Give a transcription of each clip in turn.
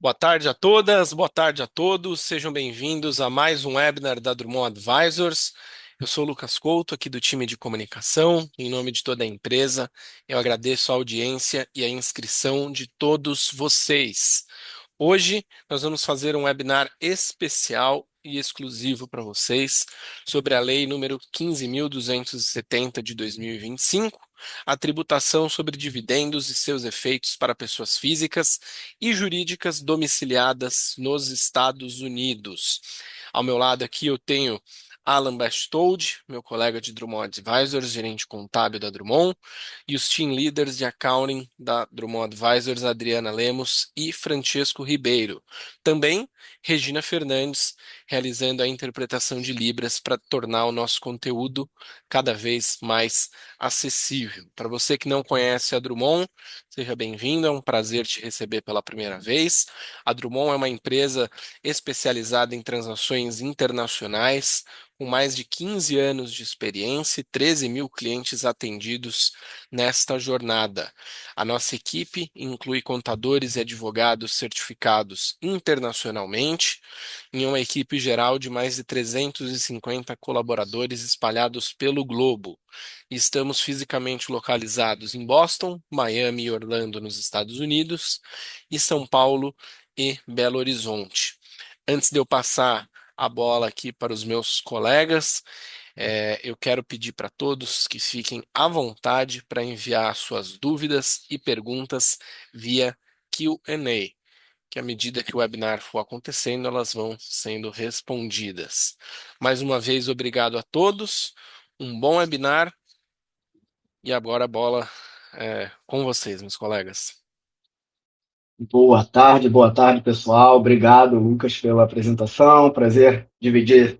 Boa tarde a todas, boa tarde a todos, sejam bem-vindos a mais um webinar da Drummond Advisors. Eu sou o Lucas Couto, aqui do time de comunicação. Em nome de toda a empresa, eu agradeço a audiência e a inscrição de todos vocês. Hoje nós vamos fazer um webinar especial e exclusivo para vocês sobre a Lei número 15.270 de 2025, a tributação sobre dividendos e seus efeitos para pessoas físicas e jurídicas domiciliadas nos Estados Unidos. Ao meu lado aqui eu tenho Alan Bastold, meu colega de Drummond Advisors, gerente contábil da Drummond, e os team leaders de accounting da Drummond Advisors, Adriana Lemos e Francesco Ribeiro. Também Regina Fernandes, realizando a interpretação de Libras para tornar o nosso conteúdo cada vez mais acessível. Para você que não conhece a Drummond, seja bem-vindo, é um prazer te receber pela primeira vez. A Drummond é uma empresa especializada em transações internacionais, com mais de 15 anos de experiência e 13 mil clientes atendidos nesta jornada. A nossa equipe inclui contadores e advogados certificados internacionalmente, em uma equipe geral de mais de 350 colaboradores espalhados pelo globo. Estamos fisicamente localizados em Boston, Miami e Orlando, nos Estados Unidos, e São Paulo e Belo Horizonte. Antes de eu passar a bola aqui para os meus colegas, eu quero pedir para todos que fiquem à vontade para enviar suas dúvidas e perguntas via Q&A, que à medida que o webinar for acontecendo, elas vão sendo respondidas. Mais uma vez, obrigado a todos, um bom webinar, e agora a bola com vocês, meus colegas. Boa tarde, pessoal. Obrigado, Lucas, pela apresentação. Prazer dividir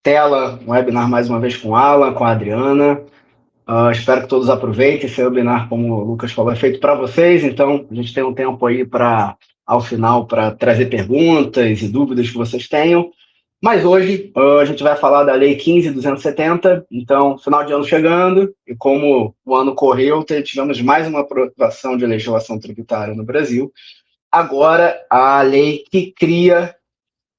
tela, um webinar mais uma vez com o Alan, com a Adriana. Espero que todos aproveitem. Esse webinar, como o Lucas falou, é feito para vocês, então a gente tem um tempo aí ao final, para trazer perguntas e dúvidas que vocês tenham. Mas hoje a gente vai falar da Lei 15.270, então, final de ano chegando, e como o ano correu, tivemos mais uma aprovação de legislação tributária no Brasil. Agora, a lei que cria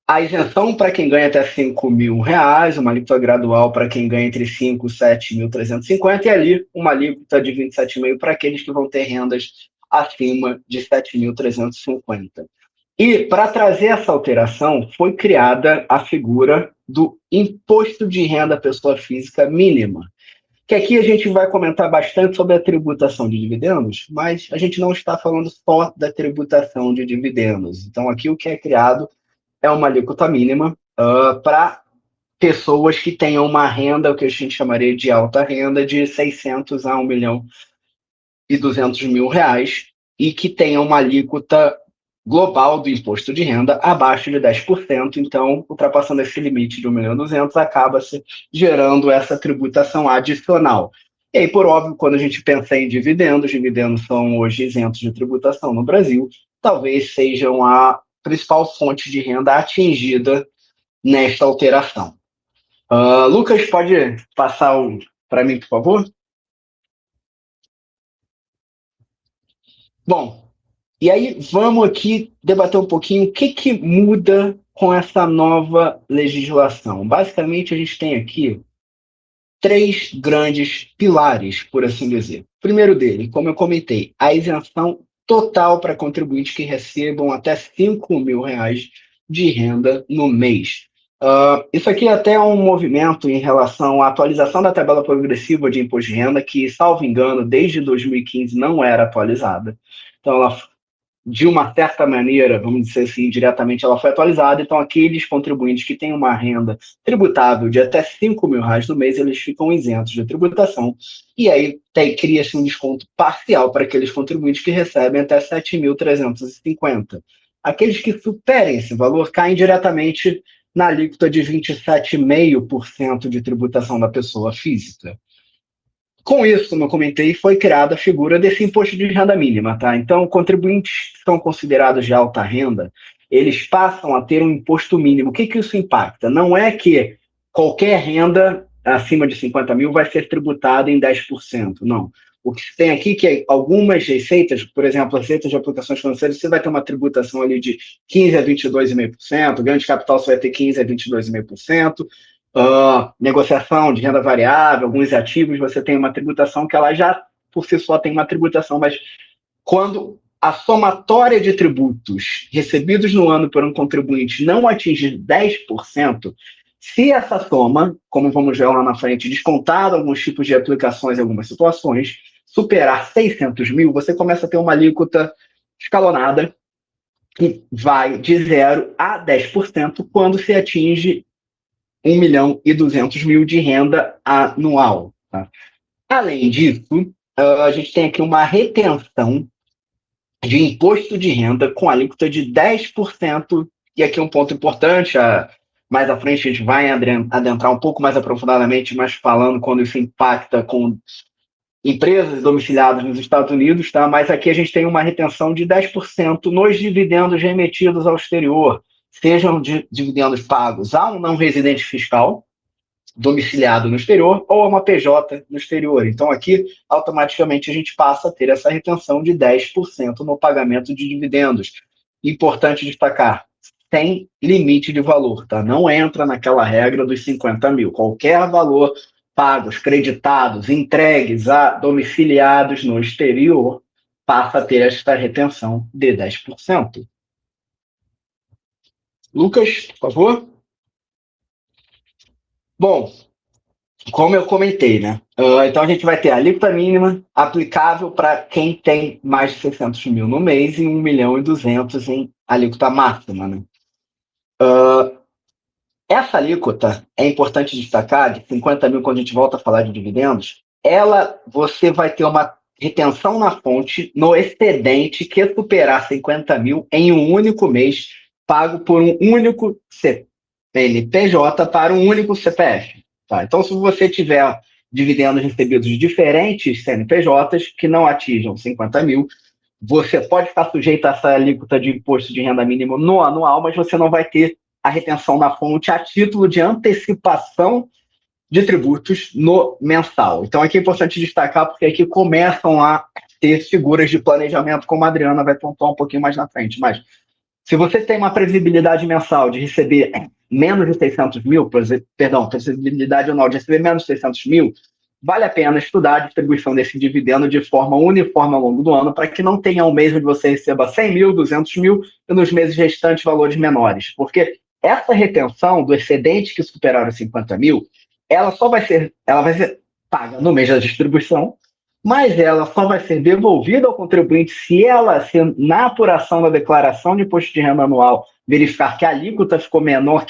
a isenção para quem ganha até R$ 5.000, uma alíquota gradual para quem ganha entre 5 e 7.350, e ali uma alíquota de 27,5% para aqueles que vão ter rendas acima de 7.350. E para trazer essa alteração, foi criada a figura do imposto de renda à pessoa física mínima, que aqui a gente vai comentar bastante sobre a tributação de dividendos, mas a gente não está falando só da tributação de dividendos. Então, aqui o que é criado é uma alíquota mínima para pessoas que tenham uma renda, o que a gente chamaria de alta renda, de 600 a 1.200.000 reais, e que tenham uma alíquota global do imposto de renda abaixo de 10%, então, ultrapassando esse limite de 1.200.000, acaba-se gerando essa tributação adicional. E aí, por óbvio, quando a gente pensa em dividendos, dividendos são hoje isentos de tributação no Brasil, talvez sejam a principal fonte de renda atingida nesta alteração. Lucas, pode passar para mim, por favor? Bom, e aí vamos aqui debater um pouquinho o que muda com essa nova legislação. Basicamente, a gente tem aqui três grandes pilares, por assim dizer. O primeiro dele, como eu comentei, a isenção total para contribuintes que recebam até R$ 5.000 de renda no mês. Isso aqui até é um movimento em relação à atualização da tabela progressiva de imposto de renda, que, salvo engano, desde 2015 não era atualizada. Então, ela, de uma certa maneira, vamos dizer assim, diretamente ela foi atualizada. Então, aqueles contribuintes que têm uma renda tributável de até R$ 5.000 no mês, eles ficam isentos de tributação. E aí cria-se um desconto parcial para aqueles contribuintes que recebem até 7.350. Aqueles que superem esse valor caem diretamente na alíquota de 27,5% de tributação da pessoa física. Com isso, como eu comentei, foi criada a figura desse imposto de renda mínima, tá? Então, contribuintes que são considerados de alta renda, eles passam a ter um imposto mínimo. O que isso impacta? Não é que qualquer renda acima de 50 mil vai ser tributada em 10%, não. O que tem aqui que algumas receitas, por exemplo, receitas de aplicações financeiras, você vai ter uma tributação ali de 15 a 22,5%, ganho de capital você vai ter 15 a 22,5%, negociação de renda variável, alguns ativos, você tem uma tributação que ela já, por si só, tem uma tributação, mas quando a somatória de tributos recebidos no ano por um contribuinte não atinge 10%, se essa soma, como vamos ver lá na frente, descontado alguns tipos de aplicações em algumas situações, superar 600 mil, você começa a ter uma alíquota escalonada que vai de 0 a 10% quando se atinge 1.200.000 de renda anual. Tá? Além disso, a gente tem aqui uma retenção de imposto de renda com alíquota de 10%, e aqui um ponto importante, mais à frente a gente vai adentrar um pouco mais aprofundadamente, mas falando quando isso impacta com empresas domiciliadas nos Estados Unidos, tá? Mas aqui a gente tem uma retenção de 10% nos dividendos remetidos ao exterior, sejam dividendos pagos a um não residente fiscal, domiciliado no exterior, ou a uma PJ no exterior. Então, aqui, automaticamente, a gente passa a ter essa retenção de 10% no pagamento de dividendos. Importante destacar, tem limite de valor, tá? Não entra naquela regra dos 50 mil. Qualquer valor pagos, creditados, entregues a domiciliados no exterior, passa a ter esta retenção de 10%. Lucas, por favor. Bom, como eu comentei, né? Então a gente vai ter a alíquota mínima aplicável para quem tem mais de 600 mil no mês e 1.200.000 em alíquota máxima, né? Essa alíquota, é importante destacar, de 50 mil, quando a gente volta a falar de dividendos, você vai ter uma retenção na fonte no excedente que superar 50 mil em um único mês, pago por um único CNPJ para um único CPF. Tá? Então, se você tiver dividendos recebidos de diferentes CNPJs que não atinjam 50 mil, você pode ficar sujeito a essa alíquota de imposto de renda mínimo no anual, mas você não vai ter a retenção na fonte a título de antecipação de tributos no mensal. Então, aqui é importante destacar, porque aqui começam a ter figuras de planejamento, como a Adriana vai pontuar um pouquinho mais na frente. Mas, se você tem uma previsibilidade mensal de receber menos de 600 mil, previsibilidade anual de receber menos de 600 mil, vale a pena estudar a distribuição desse dividendo de forma uniforme ao longo do ano, para que não tenha um mês onde você receba 100 mil, 200 mil, e nos meses restantes valores menores. Porque essa retenção do excedente que superar os 50 mil, ela vai ser paga no mês da distribuição, mas ela só vai ser devolvida ao contribuinte se na apuração da declaração de imposto de renda anual, verificar que a alíquota ficou menor,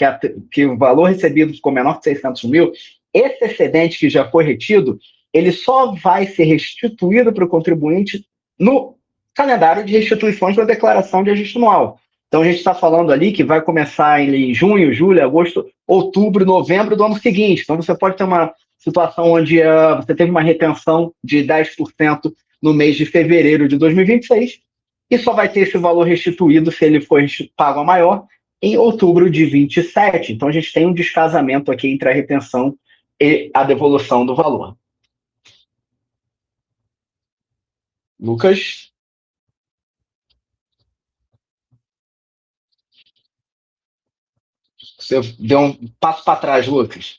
que o valor recebido ficou menor que 600 mil, esse excedente que já foi retido, ele só vai ser restituído para o contribuinte no calendário de restituições da declaração de ajuste anual. Então, a gente está falando ali que vai começar em junho, julho, agosto, outubro, novembro do ano seguinte. Então, você pode ter uma situação onde você teve uma retenção de 10% no mês de fevereiro de 2026 e só vai ter esse valor restituído, se ele for pago a maior, em outubro de 27. Então, a gente tem um descasamento aqui entre a retenção e a devolução do valor. Lucas? Você deu um passo para trás, Lucas.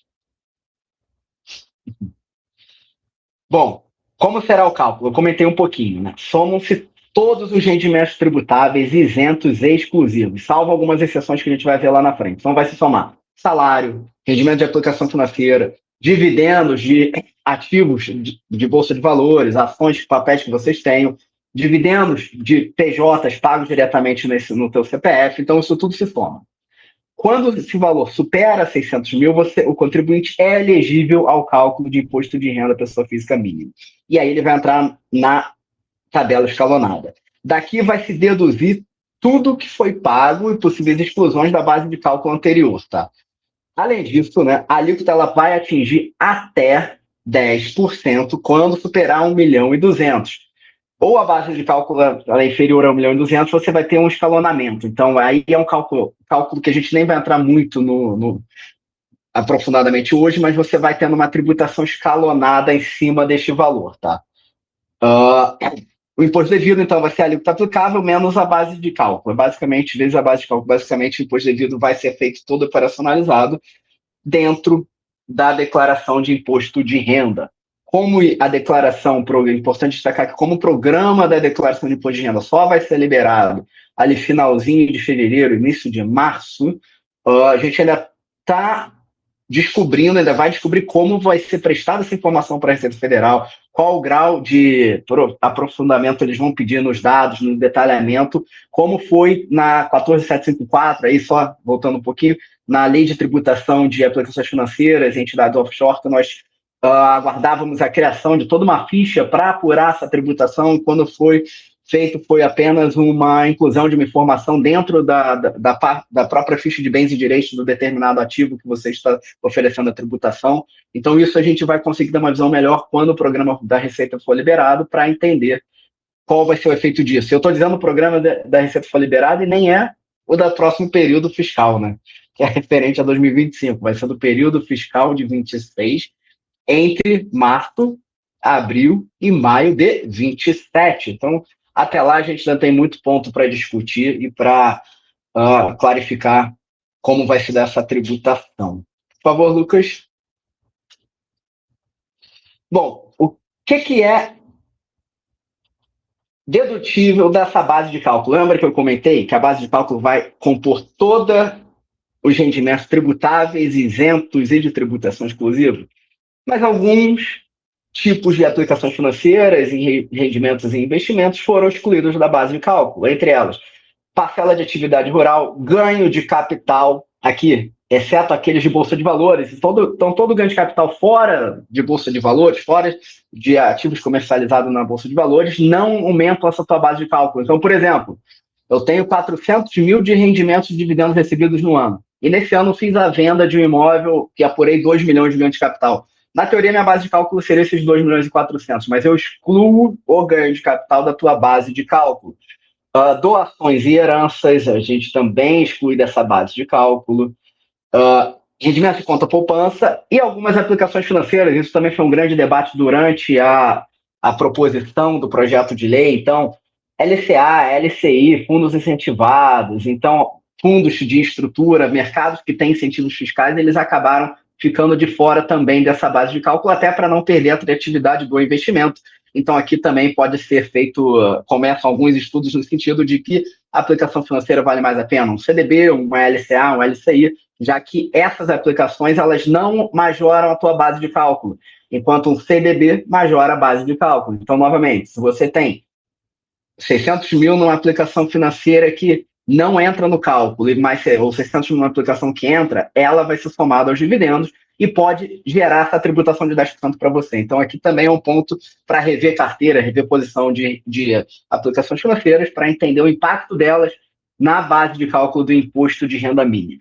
Bom, como será o cálculo? Eu comentei um pouquinho, né? Somam-se todos os rendimentos tributáveis isentos e exclusivos, salvo algumas exceções que a gente vai ver lá na frente. Então vai se somar salário, rendimento de aplicação financeira, dividendos de ativos de bolsa de valores, ações, papéis que vocês tenham, dividendos de PJs pagos diretamente no teu CPF. Então isso tudo se soma. Quando esse valor supera 600 mil, o contribuinte é elegível ao cálculo de imposto de renda pessoa física mínima. E aí ele vai entrar na tabela escalonada. Daqui vai se deduzir tudo que foi pago e possíveis exclusões da base de cálculo anterior. Tá? Além disso, né, a alíquota ela vai atingir até 10% quando superar 1.200.000. Ou a base de cálculo é inferior a 1.200.000, você vai ter um escalonamento. Então, aí é um cálculo que a gente nem vai entrar muito aprofundadamente hoje, mas você vai tendo uma tributação escalonada em cima deste valor, tá? O imposto devido, então, vai ser a alíquota aplicável menos a base de cálculo. Basicamente, vezes a base de cálculo, basicamente, o imposto devido vai ser feito todo operacionalizado dentro da declaração de imposto de renda. Como a declaração, é importante destacar que como o programa da declaração de imposto de renda só vai ser liberado ali finalzinho de fevereiro, início de março, a gente ainda está descobrindo, ainda vai descobrir como vai ser prestada essa informação para a Receita Federal, qual o grau de aprofundamento eles vão pedir nos dados, no detalhamento, como foi na 14754, aí só voltando um pouquinho, na lei de tributação de aplicações financeiras e entidades offshore, que nós aguardávamos a criação de toda uma ficha para apurar essa tributação, quando foi feito foi apenas uma inclusão de uma informação dentro da própria ficha de bens e direitos do determinado ativo que você está oferecendo a tributação. Então, isso a gente vai conseguir dar uma visão melhor quando o programa da Receita for liberado, para entender qual vai ser o efeito disso. Eu estou dizendo o programa da Receita for liberado e nem é o do próximo período fiscal, né? Que é referente a 2025, vai ser do período fiscal de 26, entre março, abril e maio de 27. Então, até lá a gente ainda tem muito ponto para discutir e para clarificar como vai se dar essa tributação. Por favor, Lucas. Bom, o que é dedutível dessa base de cálculo? Lembra que eu comentei que a base de cálculo vai compor todos os rendimentos tributáveis, isentos e de tributação exclusiva? Mas alguns tipos de aplicações financeiras e rendimentos e investimentos foram excluídos da base de cálculo, entre elas parcela de atividade rural, ganho de capital, aqui, exceto aqueles de bolsa de valores. Então, todo ganho de capital fora de bolsa de valores, fora de ativos comercializados na bolsa de valores, não aumenta essa tua base de cálculo. Então, por exemplo, eu tenho 400 mil de rendimentos de dividendos recebidos no ano. E nesse ano eu fiz a venda de um imóvel que apurei 2 milhões de ganho de capital. Na teoria, minha base de cálculo seria esses 2 milhões e 400, mas eu excluo o ganho de capital da tua base de cálculo. Doações e heranças, a gente também exclui dessa base de cálculo. Rendimento de conta poupança e algumas aplicações financeiras. Isso também foi um grande debate durante a proposição do projeto de lei. Então, LCA, LCI, fundos incentivados, então, fundos de estrutura, mercados que têm incentivos fiscais, eles acabaram ficando de fora também dessa base de cálculo, até para não perder a atratividade do investimento. Então, aqui também pode ser feito, começam alguns estudos no sentido de que a aplicação financeira vale mais a pena, um CDB, uma LCA, um LCI, já que essas aplicações elas não majoram a tua base de cálculo, enquanto um CDB majora a base de cálculo. Então, novamente, se você tem 600 mil numa aplicação financeira que não entra no cálculo, ou 600 mil numa aplicação que entra, ela vai ser somada aos dividendos e pode gerar essa tributação de 10% para você. Então, aqui também é um ponto para rever carteira, rever posição de aplicações financeiras, para entender o impacto delas na base de cálculo do imposto de renda mínima.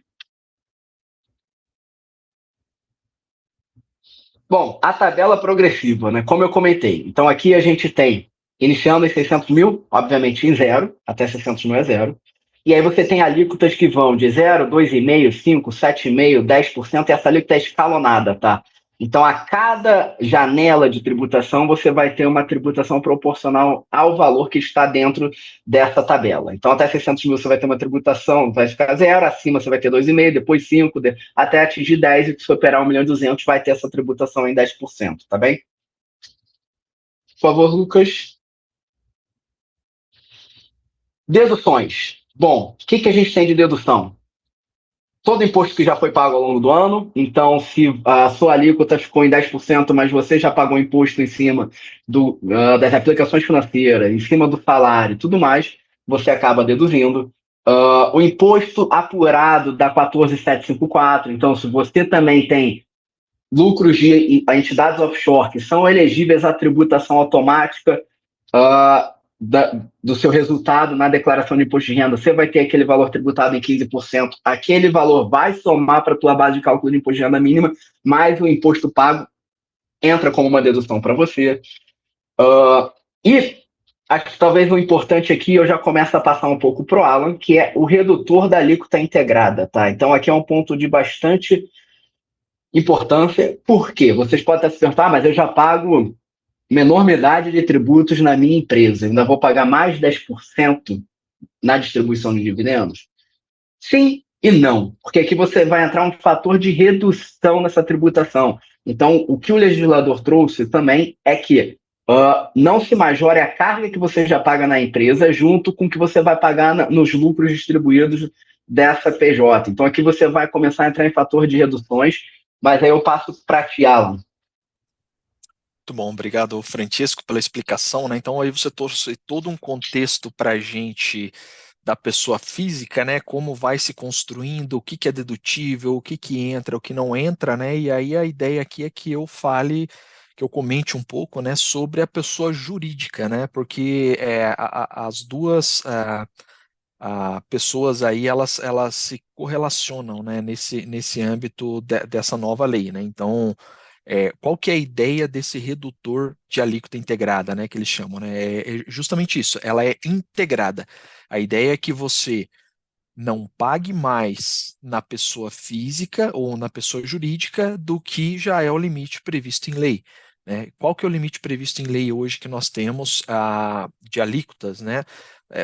Bom, a tabela progressiva, né? Como eu comentei. Então, aqui a gente tem, iniciando em 600 mil, obviamente em zero, até 600 mil é zero. E aí você tem alíquotas que vão de 0, 2,5%, 5%, 7,5%, 10%, e essa alíquota é escalonada, tá? Então, a cada janela de tributação, você vai ter uma tributação proporcional ao valor que está dentro dessa tabela. Então, até 600 mil você vai ter uma tributação, vai ficar 0, acima você vai ter 2,5%, depois 5%, até atingir 10%, e se superar 1.200.000, vai ter essa tributação em 10%, tá bem? Por favor, Lucas. Deduções. Bom, o que a gente tem de dedução? Todo imposto que já foi pago ao longo do ano, então se a sua alíquota ficou em 10%, mas você já pagou imposto em cima das aplicações financeiras, em cima do salário e tudo mais, você acaba deduzindo. O imposto apurado da 14754, então se você também tem lucros de entidades offshore que são elegíveis à tributação automática, do seu resultado na declaração de imposto de renda, você vai ter aquele valor tributado em 15%, aquele valor vai somar para a tua base de cálculo de imposto de renda mínima, mais o imposto pago entra como uma dedução para você. E acho que talvez o importante aqui, eu já começo a passar um pouco para o Alan, que é o redutor da alíquota integrada, tá? Então aqui é um ponto de bastante importância. Por quê? Vocês podem até se perguntar, mas eu já pago enormidade de tributos na minha empresa. Ainda vou pagar mais de 10% na distribuição de dividendos? Sim e não, porque aqui você vai entrar um fator de redução nessa tributação. Então, o que o legislador trouxe também é que não se majore a carga que você já paga na empresa junto com o que você vai pagar nos lucros distribuídos dessa PJ. Então, aqui você vai começar a entrar em fator de reduções, mas aí eu passo para ti, Alan. Muito bom, obrigado, Francisco, pela explicação, né? Então aí você trouxe todo um contexto para a gente da pessoa física, né? Como vai se construindo, o que que é dedutível, o que que entra, o que não entra, né? E aí a ideia aqui é que eu fale, que eu comente um pouco, né, sobre a pessoa jurídica, né? Porque as duas pessoas aí elas se correlacionam, né? Nesse âmbito dessa nova lei, né? Então qual que é a ideia desse redutor de alíquota integrada, né, que eles chamam, né? É justamente isso, ela é integrada. A ideia é que você não pague mais na pessoa física ou na pessoa jurídica do que já é o limite previsto em lei, né? Qual que é o limite previsto em lei hoje que nós temos de alíquotas, né?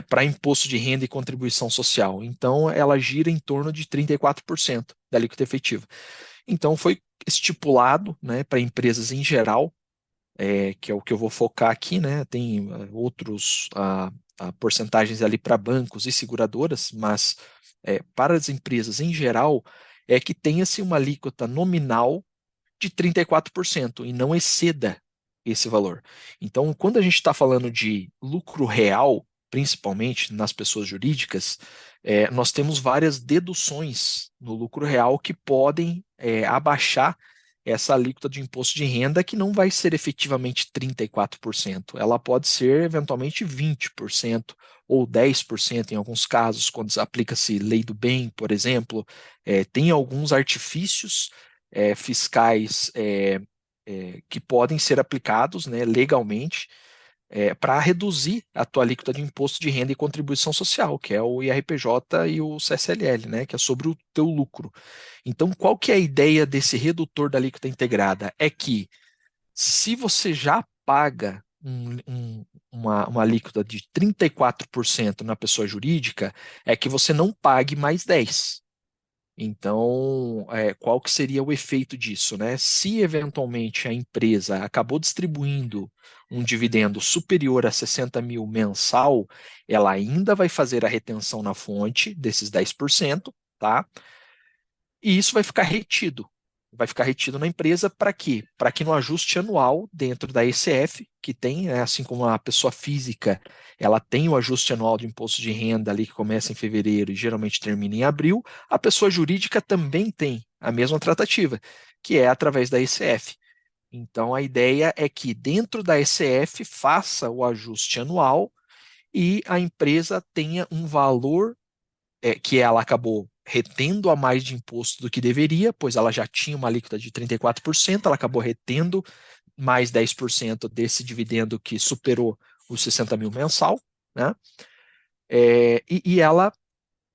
Para imposto de renda e contribuição social. Então, ela gira em torno de 34% da alíquota efetiva. Então, foi estipulado, né, para empresas em geral, que é o que eu vou focar aqui, né? Tem outros porcentagens ali para bancos e seguradoras, mas para as empresas em geral, é que tenha-se uma alíquota nominal de 34% e não exceda esse valor. Então, quando a gente está falando de lucro real, principalmente nas pessoas jurídicas, nós temos várias deduções no lucro real que podem abaixar essa alíquota de imposto de renda, que não vai ser efetivamente 34%. Ela pode ser eventualmente 20% ou 10% em alguns casos, quando aplica-se lei do bem, por exemplo. Tem alguns artifícios fiscais que podem ser aplicados, né, legalmente para reduzir a tua alíquota de imposto de renda e contribuição social, que é o IRPJ e o CSLL, né, que é sobre o teu lucro. Então, qual que é a ideia desse redutor da alíquota integrada? É que se você já paga uma alíquota de 34% na pessoa jurídica, é que você não pague mais 10%. Então, qual que seria o efeito disso, né? Se eventualmente a empresa acabou distribuindo um dividendo superior a 60 mil mensal, ela ainda vai fazer a retenção na fonte desses 10%, tá? E isso vai ficar retido. Vai ficar retido na empresa para quê? Para que no ajuste anual dentro da ECF, que tem, né, assim como a pessoa física, ela tem o ajuste anual de imposto de renda ali que começa em fevereiro e geralmente termina em abril, a pessoa jurídica também tem a mesma tratativa, que é através da ECF. Então a ideia é que dentro da ECF faça o ajuste anual e a empresa tenha um valor que ela acabou retendo a mais de imposto do que deveria, pois ela já tinha uma alíquota de 34%, ela acabou retendo mais 10% desse dividendo que superou os 60 mil mensal, né? E ela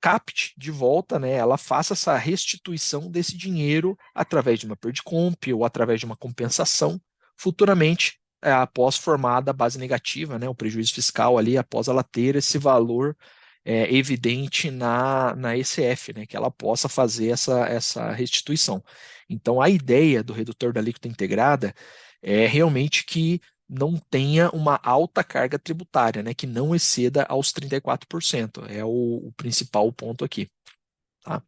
capte de volta, né? Ela faça essa restituição desse dinheiro através de uma percomp ou através de uma compensação futuramente, após formada a base negativa, né? O prejuízo fiscal ali, após ela ter esse valor evidente na ECF, né, que ela possa fazer essa restituição. Então, a ideia do redutor da alíquota integrada é realmente que não tenha uma alta carga tributária, né, que não exceda aos 34%. É o principal ponto aqui. Tá?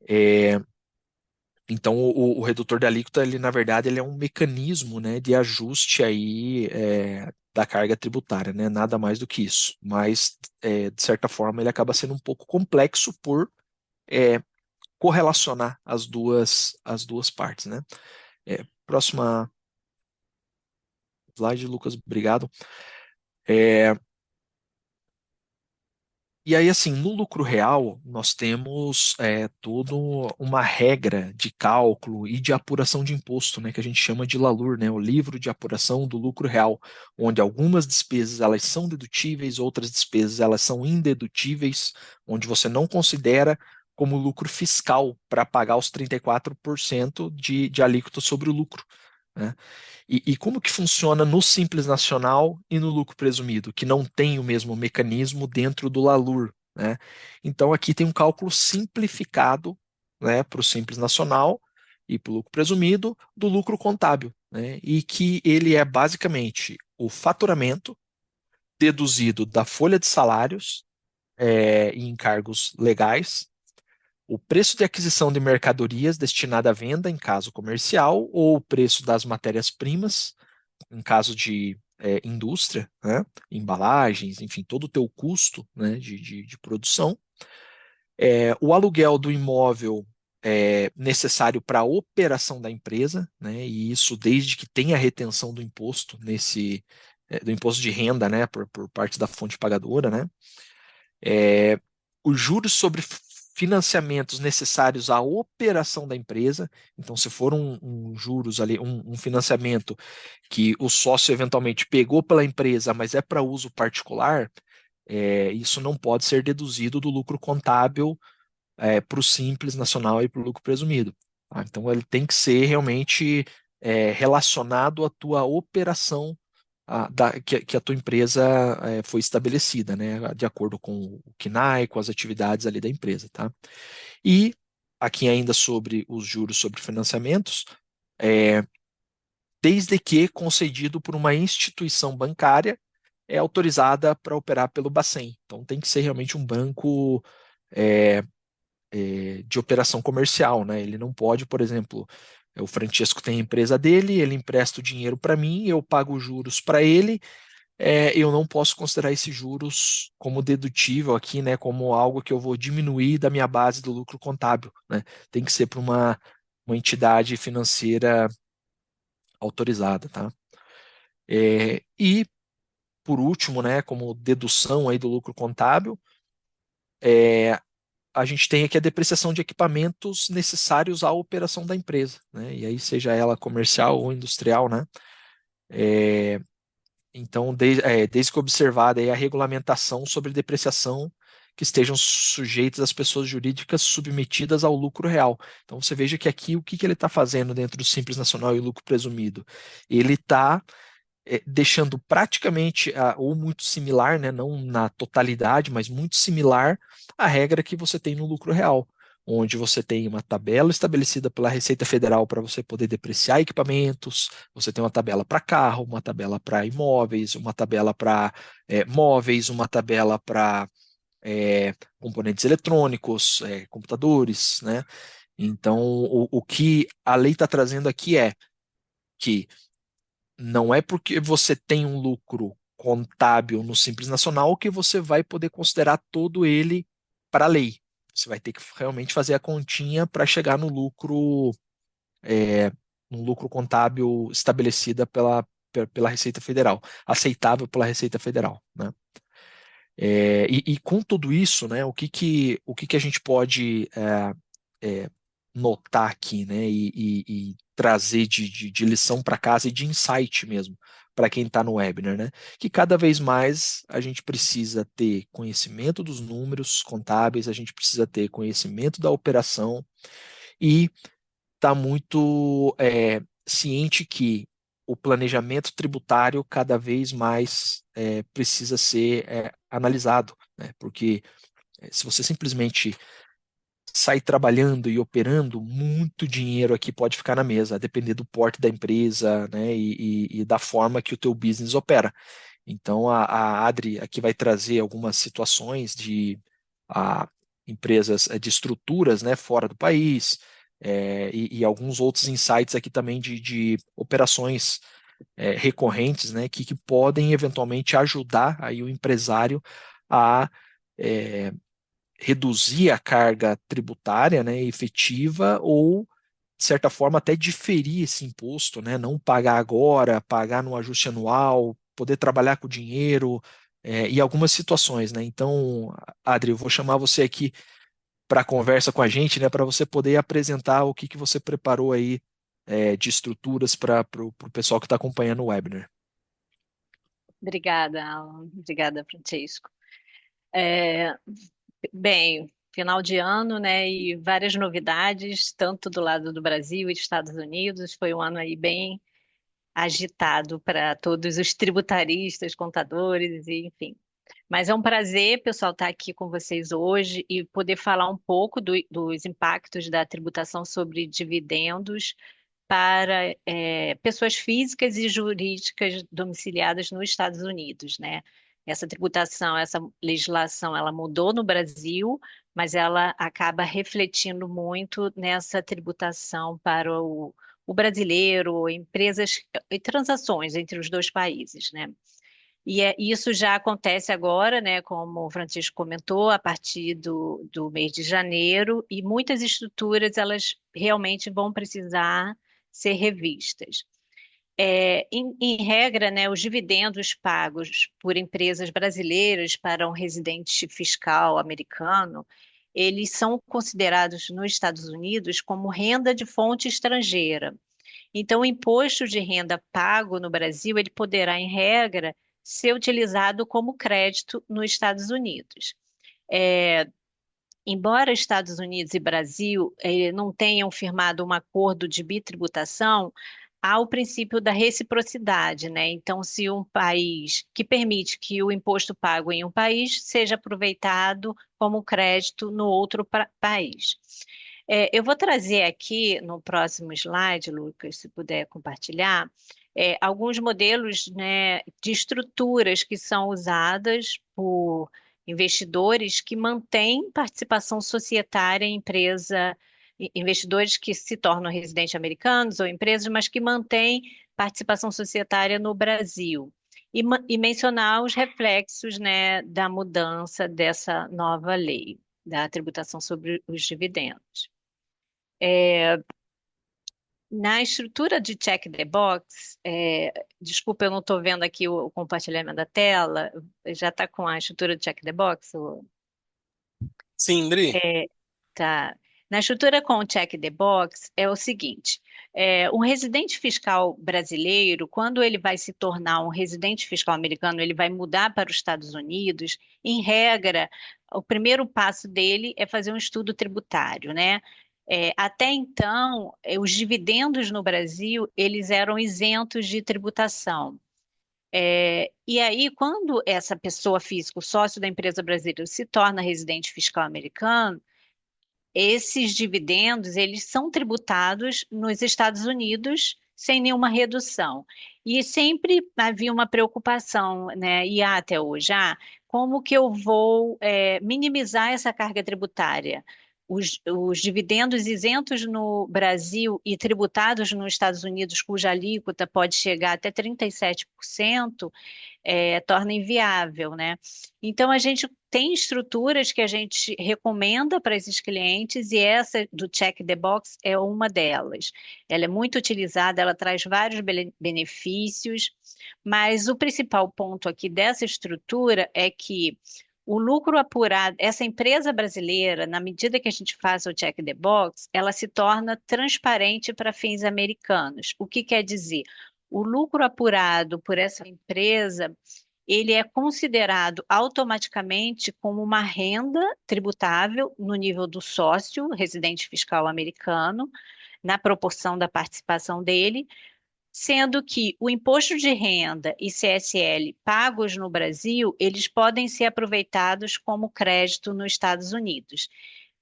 É, então, o redutor da alíquota, ele, na verdade, ele é um mecanismo, né, de ajuste aí, da carga tributária, né, nada mais do que isso. Mas, de certa forma, ele acaba sendo um pouco complexo por é, correlacionar as duas partes, né. Próxima slide, Lucas, obrigado. É, E aí, assim, no lucro real, nós temos toda uma regra de cálculo e de apuração de imposto, né, que a gente chama de LALUR, né, o livro de apuração do lucro real, onde algumas despesas elas são dedutíveis, outras despesas elas são indedutíveis, onde você não considera como lucro fiscal para pagar os 34% de alíquota sobre o lucro. né? E como que funciona no Simples Nacional e no lucro presumido, que não tem o mesmo mecanismo dentro do LALUR, né? Então aqui tem um cálculo simplificado, né, para o Simples Nacional e para o lucro presumido do lucro contábil, né? E que ele é basicamente o faturamento deduzido da folha de salários e encargos legais, o preço de aquisição de mercadorias destinada à venda em caso comercial ou o preço das matérias-primas em caso de indústria, né, embalagens, enfim, todo o teu custo, né, de produção. O aluguel do imóvel necessário para a operação da empresa, né, e isso desde que tenha a retenção do imposto do imposto de renda, né, por parte da fonte pagadora, né, é, os juros sobre financiamentos necessários à operação da empresa. Então, se for um juros ali, um financiamento que o sócio eventualmente pegou pela empresa, mas é para uso particular, isso não pode ser deduzido do lucro contábil para o Simples Nacional e para o lucro presumido. Tá? Então, ele tem que ser realmente relacionado à tua operação que a tua empresa foi estabelecida, né, de acordo com o CNAE, com as atividades ali da empresa, tá? E aqui ainda sobre os juros sobre financiamentos, é, desde que concedido por uma instituição bancária autorizada para operar pelo Bacen. Então tem que ser realmente um banco é, de operação comercial, né? Ele não pode, por exemplo, o Francesco tem a empresa dele, ele empresta o dinheiro para mim, eu pago os juros para ele, eu não posso considerar esses juros como dedutível aqui, né? Como algo que eu vou diminuir da minha base do lucro contábil, né? Tem que ser para uma entidade financeira autorizada, tá? E por último, né, como dedução aí do lucro contábil, é, a gente tem aqui a depreciação de equipamentos necessários à operação da empresa, né? E aí seja ela comercial ou industrial, né? É, então, desde que observada aí a regulamentação sobre depreciação que estejam sujeitas às pessoas jurídicas submetidas ao lucro real. Então, você veja que aqui o que que ele está fazendo dentro do Simples Nacional e lucro presumido? Ele está deixando praticamente ou muito similar, né, não na totalidade, mas muito similar à regra que você tem no lucro real, onde você tem uma tabela estabelecida pela Receita Federal para você poder depreciar equipamentos, você tem uma tabela para carro, uma tabela para imóveis, uma tabela para móveis, uma tabela para componentes eletrônicos, computadores, né? Então, o que a lei está trazendo aqui é que não é porque você tem um lucro contábil no Simples Nacional que você vai poder considerar todo ele para a lei. Você vai ter que realmente fazer a continha para chegar é, no lucro contábil estabelecida pela Receita Federal, aceitável pela Receita Federal, né? E com tudo isso, né, o que que a gente pode é, notar aqui, né, e trazer de lição para casa e de insight mesmo para quem está no webinar, né, que cada vez mais a gente precisa ter conhecimento dos números contábeis, a gente precisa ter conhecimento da operação e tá muito ciente que o planejamento tributário cada vez mais precisa ser analisado, né? Porque se você simplesmente sair trabalhando e operando, muito dinheiro aqui pode ficar na mesa, a depender do porte da empresa, né, e da forma que o teu business opera. Então, a Adri aqui vai trazer algumas situações de a, empresas de estruturas, né, fora do país, e alguns outros insights aqui também de operações recorrentes, né, que podem eventualmente ajudar aí o empresário a é, reduzir a carga tributária, né, efetiva ou de certa forma até diferir esse imposto, né, não pagar agora, pagar no ajuste anual, poder trabalhar com o dinheiro, e algumas situações, né? Então, Adri, eu vou chamar você aqui para conversa com a gente, né, para você poder apresentar o que que você preparou aí de estruturas para o pessoal que está acompanhando o webinar. Obrigada, Alan. Obrigada, Francisco. É, bem, final de ano, né, e várias novidades, tanto do lado do Brasil e dos Estados Unidos. Foi um ano aí bem agitado para todos os tributaristas, contadores, e enfim. Mas é um prazer, pessoal, estar aqui com vocês hoje e poder falar um pouco dos impactos da tributação sobre dividendos para pessoas físicas e jurídicas domiciliadas nos Estados Unidos, né? Essa tributação, essa legislação, ela mudou no Brasil, mas ela acaba refletindo muito nessa tributação para o brasileiro, empresas e transações entre os dois países, né? Isso já acontece agora, né, como o Francisco comentou, a partir do mês de janeiro, e muitas estruturas elas realmente vão precisar ser revistas. Em regra, né, os dividendos pagos por empresas brasileiras para um residente fiscal americano, eles são considerados nos Estados Unidos como renda de fonte estrangeira. Então, o imposto de renda pago no Brasil, ele poderá, em regra, ser utilizado como crédito nos Estados Unidos. É, Embora Estados Unidos e Brasil não tenham firmado um acordo de bitributação, há o princípio da reciprocidade, né? Então, se um país que permite que o imposto pago em um país seja aproveitado como crédito no outro país. Eu vou trazer aqui no próximo slide, Lucas, se puder compartilhar, alguns modelos, né, de estruturas que são usadas por investidores que mantêm participação societária em empresa, investidores que se tornam residentes americanos ou empresas, mas que mantêm participação societária no Brasil. E mencionar os reflexos, né, da mudança dessa nova lei, da tributação sobre os dividendos. Na estrutura de check the box, desculpa, eu não estou vendo aqui o compartilhamento da tela, já está com a estrutura de check the box? Sim, Dri. Tá. Na estrutura com o check the box é o seguinte: um residente fiscal brasileiro, quando ele vai se tornar um residente fiscal americano, ele vai mudar para os Estados Unidos, em regra, o primeiro passo dele é fazer um estudo tributário, né? Até então, os dividendos no Brasil, eles eram isentos de tributação. E aí, quando essa pessoa física, o sócio da empresa brasileira, se torna residente fiscal americano, esses dividendos, eles são tributados nos Estados Unidos sem nenhuma redução. E sempre havia uma preocupação, né, e há até hoje, como que eu vou minimizar essa carga tributária? Os dividendos isentos no Brasil e tributados nos Estados Unidos, cuja alíquota pode chegar até 37%, torna inviável, né? Então, a gente tem estruturas que a gente recomenda para esses clientes e essa do Check the Box é uma delas. Ela é muito utilizada, ela traz vários benefícios, mas o principal ponto aqui dessa estrutura é que o lucro apurado, essa empresa brasileira, na medida que a gente faz o check the box, ela se torna transparente para fins americanos. O que quer dizer? O lucro apurado por essa empresa, ele é considerado automaticamente como uma renda tributável no nível do sócio, residente fiscal americano, na proporção da participação dele, sendo que o imposto de renda e CSL pagos no Brasil, eles podem ser aproveitados como crédito nos Estados Unidos.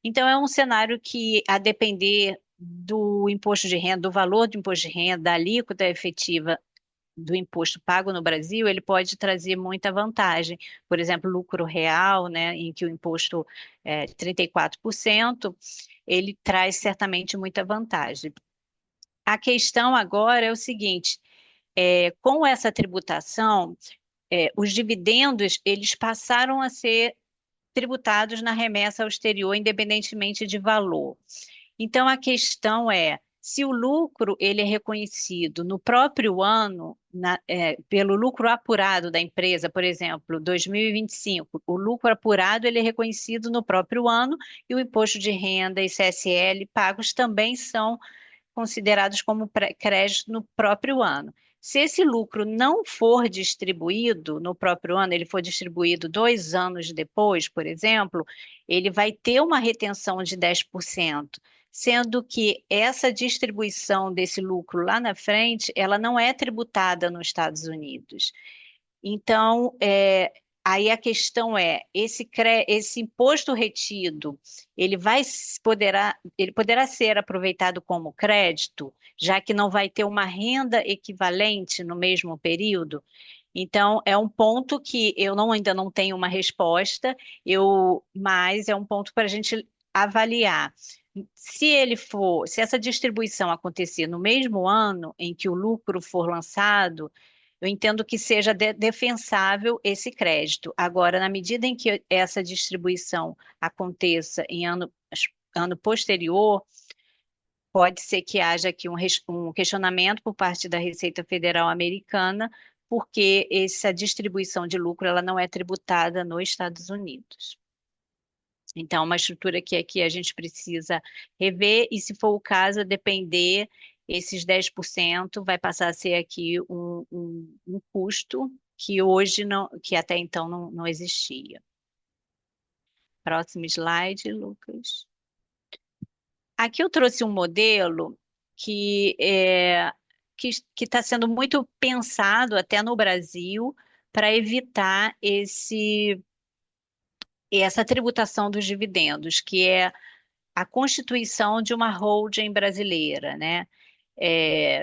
Então, é um cenário que, a depender do imposto de renda, do valor do imposto de renda, da alíquota efetiva do imposto pago no Brasil, ele pode trazer muita vantagem. Por exemplo, lucro real, né, em que o imposto é 34%, ele traz certamente muita vantagem. A questão agora é o seguinte: com essa tributação, os dividendos eles passaram a ser tributados na remessa ao exterior, independentemente de valor. Então, a questão é, se o lucro ele é reconhecido no próprio ano, pelo lucro apurado da empresa, por exemplo, 2025, o lucro apurado ele é reconhecido no próprio ano e o imposto de renda e CSL pagos também são considerados como crédito no próprio ano. Se esse lucro não for distribuído no próprio ano, ele for distribuído 2 anos depois, por exemplo, ele vai ter uma retenção de 10%. sendo que essa distribuição desse lucro lá na frente, ela não é tributada nos Estados Unidos. Então, aí a questão é, esse imposto retido, ele poderá ser aproveitado como crédito, já que não vai ter uma renda equivalente no mesmo período? Então, é um ponto que ainda não tenho uma resposta, mas é um ponto para a gente avaliar. Se essa distribuição acontecer no mesmo ano em que o lucro for lançado, eu entendo que seja defensável esse crédito. Agora, na medida em que essa distribuição aconteça em ano posterior, pode ser que haja aqui um questionamento por parte da Receita Federal Americana, porque essa distribuição de lucro ela não é tributada nos Estados Unidos. Então, é uma estrutura que aqui a gente precisa rever, e se for o caso, depender, esses 10% vai passar a ser aqui um custo que hoje não, que até então não existia. Próximo slide, Lucas. Aqui eu trouxe um modelo que que está sendo muito pensado até no Brasil para evitar essa tributação dos dividendos, que é a constituição de uma holding brasileira, né?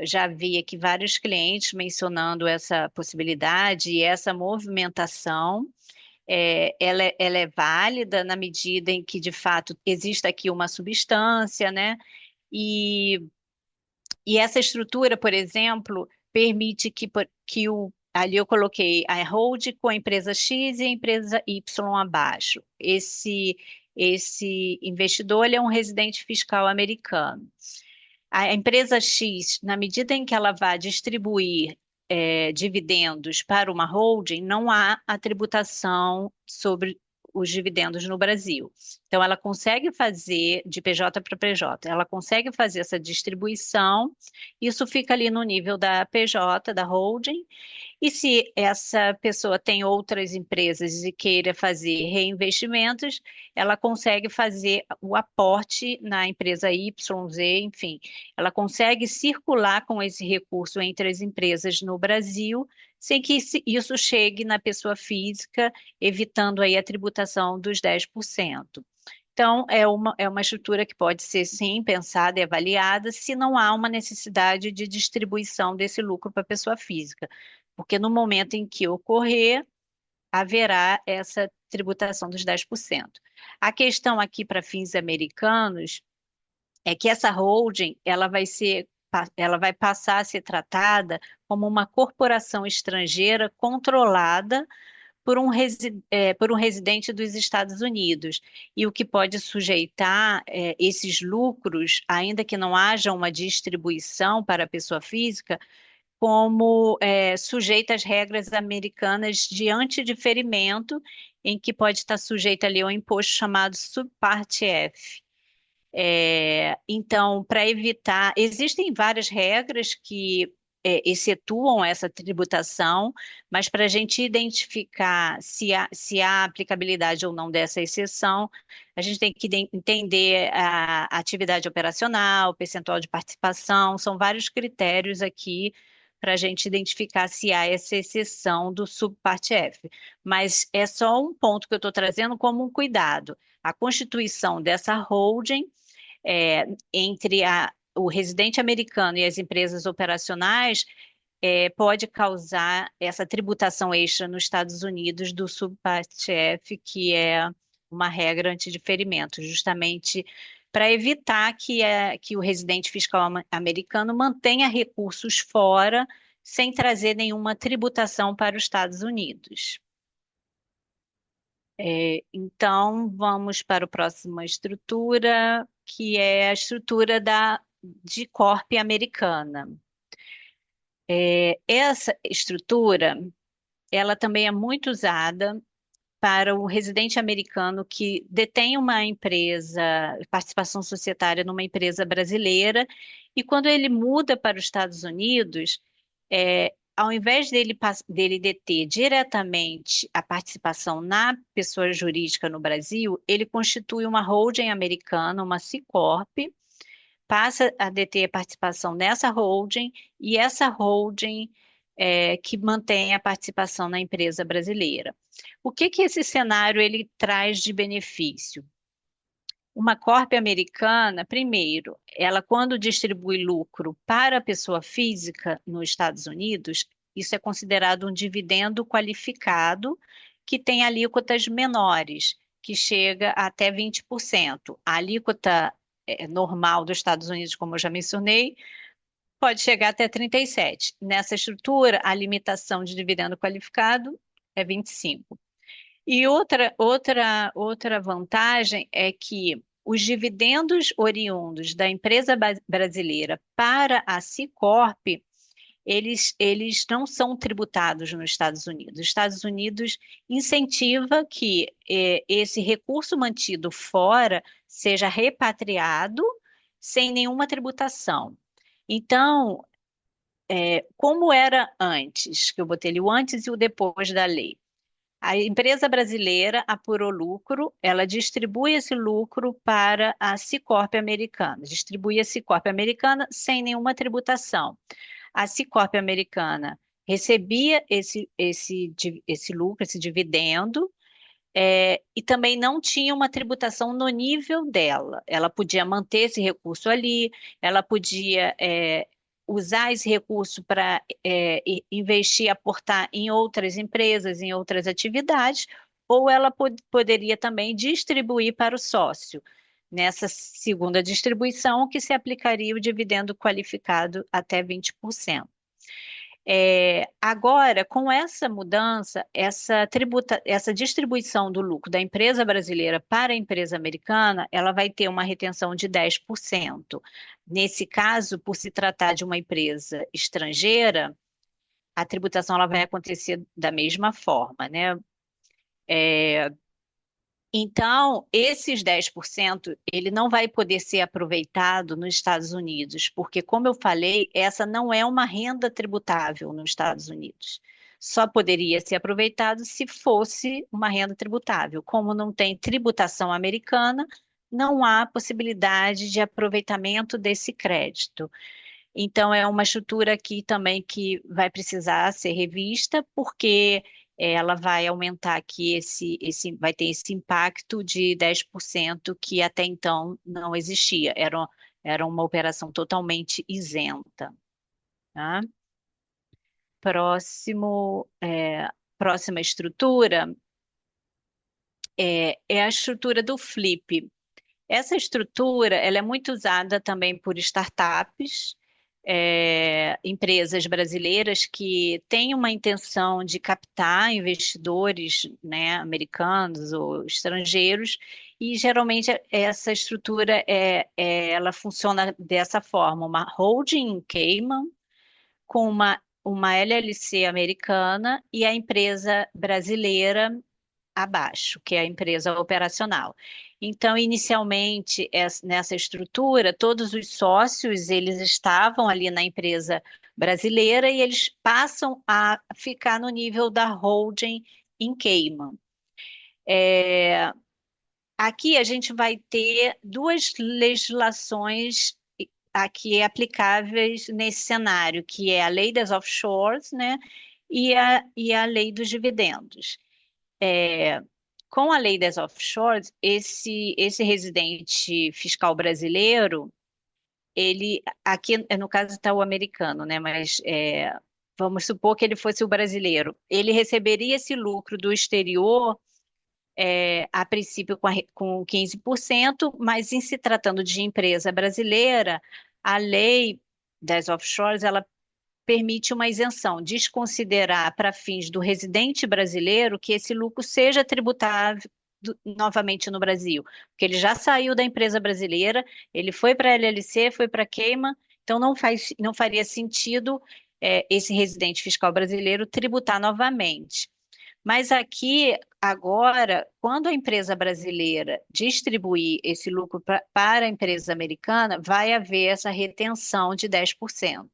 Já vi aqui vários clientes mencionando essa possibilidade e essa movimentação. Ela é válida na medida em que, de fato, existe aqui uma substância, né? E, e essa estrutura, por exemplo, permite ali eu coloquei a hold com a empresa X e a empresa Y abaixo. Esse investidor, ele é um residente fiscal americano. A empresa X, na medida em que ela vai distribuir dividendos para uma holding, não há a tributação sobre os dividendos no Brasil. Então, ela consegue fazer, de PJ para PJ, ela consegue fazer essa distribuição, isso fica ali no nível da PJ, da holding, e se essa pessoa tem outras empresas e queira fazer reinvestimentos, ela consegue fazer o aporte na empresa Y, Z, enfim, ela consegue circular com esse recurso entre as empresas no Brasil, sem que isso chegue na pessoa física, evitando aí a tributação dos 10%. Então, é uma estrutura que pode ser, sim, pensada e avaliada se não há uma necessidade de distribuição desse lucro para a pessoa física, porque no momento em que ocorrer, haverá essa tributação dos 10%. A questão aqui para fins americanos é que essa holding, ela vai passar a ser tratada como uma corporação estrangeira controlada por um residente dos Estados Unidos, e o que pode sujeitar esses lucros, ainda que não haja uma distribuição para a pessoa física, como sujeita às regras americanas de antidiferimento, em que pode estar sujeita ali ao imposto chamado subparte F. Então, para evitar, existem várias regras que excetuam essa tributação, mas para a gente identificar se há aplicabilidade ou não dessa exceção, a gente tem que entender a atividade operacional, o percentual de participação, são vários critérios aqui para a gente identificar se há essa exceção do subparte F. Mas é só um ponto que eu estou trazendo como um cuidado. A constituição dessa holding entre o residente americano e as empresas operacionais pode causar essa tributação extra nos Estados Unidos do subparte F, que é uma regra antidiferimento, justamente para evitar que o residente fiscal americano mantenha recursos fora sem trazer nenhuma tributação para os Estados Unidos. Então, vamos para a próxima estrutura, que é a estrutura de Corp americana. Essa estrutura, ela também é muito usada para o residente americano que detém uma empresa, participação societária numa empresa brasileira, e quando ele muda para os Estados Unidos, ao invés dele deter diretamente a participação na pessoa jurídica no Brasil, ele constitui uma holding americana, uma C Corp, passa a deter participação nessa holding e essa holding que mantém a participação na empresa brasileira. O que que esse cenário ele traz de benefício? Uma corp americana, primeiro, ela quando distribui lucro para a pessoa física nos Estados Unidos, isso é considerado um dividendo qualificado que tem alíquotas menores, que chega até 20%. A alíquota normal dos Estados Unidos, como eu já mencionei, pode chegar até 37%. Nessa estrutura, a limitação de dividendo qualificado é 25%. E outra vantagem é que os dividendos oriundos da empresa brasileira para a Cicorp, eles não são tributados nos Estados Unidos. Os Estados Unidos incentiva que esse recurso mantido fora seja repatriado sem nenhuma tributação. Então, como era antes, que eu botei ali o antes e o depois da lei. A empresa brasileira apurou lucro, ela distribui esse lucro para a Cicorp americana, distribui a Cicorp americana sem nenhuma tributação. A Cicorp americana recebia esse lucro, esse dividendo, e também não tinha uma tributação no nível dela. Ela podia manter esse recurso ali, ela podia usar esse recurso para investir, aportar em outras empresas, em outras atividades, ou ela poderia também distribuir para o sócio. Nessa segunda distribuição, que se aplicaria o dividendo qualificado até 20%. Agora, com essa mudança, essa distribuição do lucro da empresa brasileira para a empresa americana, ela vai ter uma retenção de 10%. Nesse caso, por se tratar de uma empresa estrangeira, a tributação ela vai acontecer da mesma forma, né? Então, esses 10%, ele não vai poder ser aproveitado nos Estados Unidos, porque, como eu falei, essa não é uma renda tributável nos Estados Unidos. Só poderia ser aproveitado se fosse uma renda tributável. Como não tem tributação americana, não há possibilidade de aproveitamento desse crédito. Então, é uma estrutura aqui também que vai precisar ser revista, porque ela vai aumentar aqui vai ter esse impacto de 10% que até então não existia. Era uma operação totalmente isenta. Tá? Próxima estrutura é a estrutura do FLIP. Essa estrutura ela é muito usada também por startups, empresas brasileiras que têm uma intenção de captar investidores, né, americanos ou estrangeiros, e geralmente essa estrutura ela funciona dessa forma, uma holding em Cayman, com uma LLC americana e a empresa brasileira abaixo, que é a empresa operacional. Então, inicialmente, nessa estrutura, todos os sócios, eles estavam ali na empresa brasileira e eles passam a ficar no nível da holding em Cayman. Aqui a gente vai ter duas legislações aqui aplicáveis nesse cenário, que é a lei das offshores, né, e a lei dos dividendos. Com a lei das offshores, esse residente fiscal brasileiro, ele, aqui no caso está o americano, né? Mas vamos supor que ele fosse o brasileiro. Ele receberia esse lucro do exterior, a princípio com 15%, mas em se tratando de empresa brasileira, a lei das offshores, ela permite uma isenção, desconsiderar para fins do residente brasileiro que esse lucro seja tributável novamente no Brasil, porque ele já saiu da empresa brasileira, ele foi para a LLC, foi para a Cayman, então não faria sentido esse residente fiscal brasileiro tributar novamente. Mas aqui, agora, quando a empresa brasileira distribuir esse lucro para a empresa americana, vai haver essa retenção de 10%.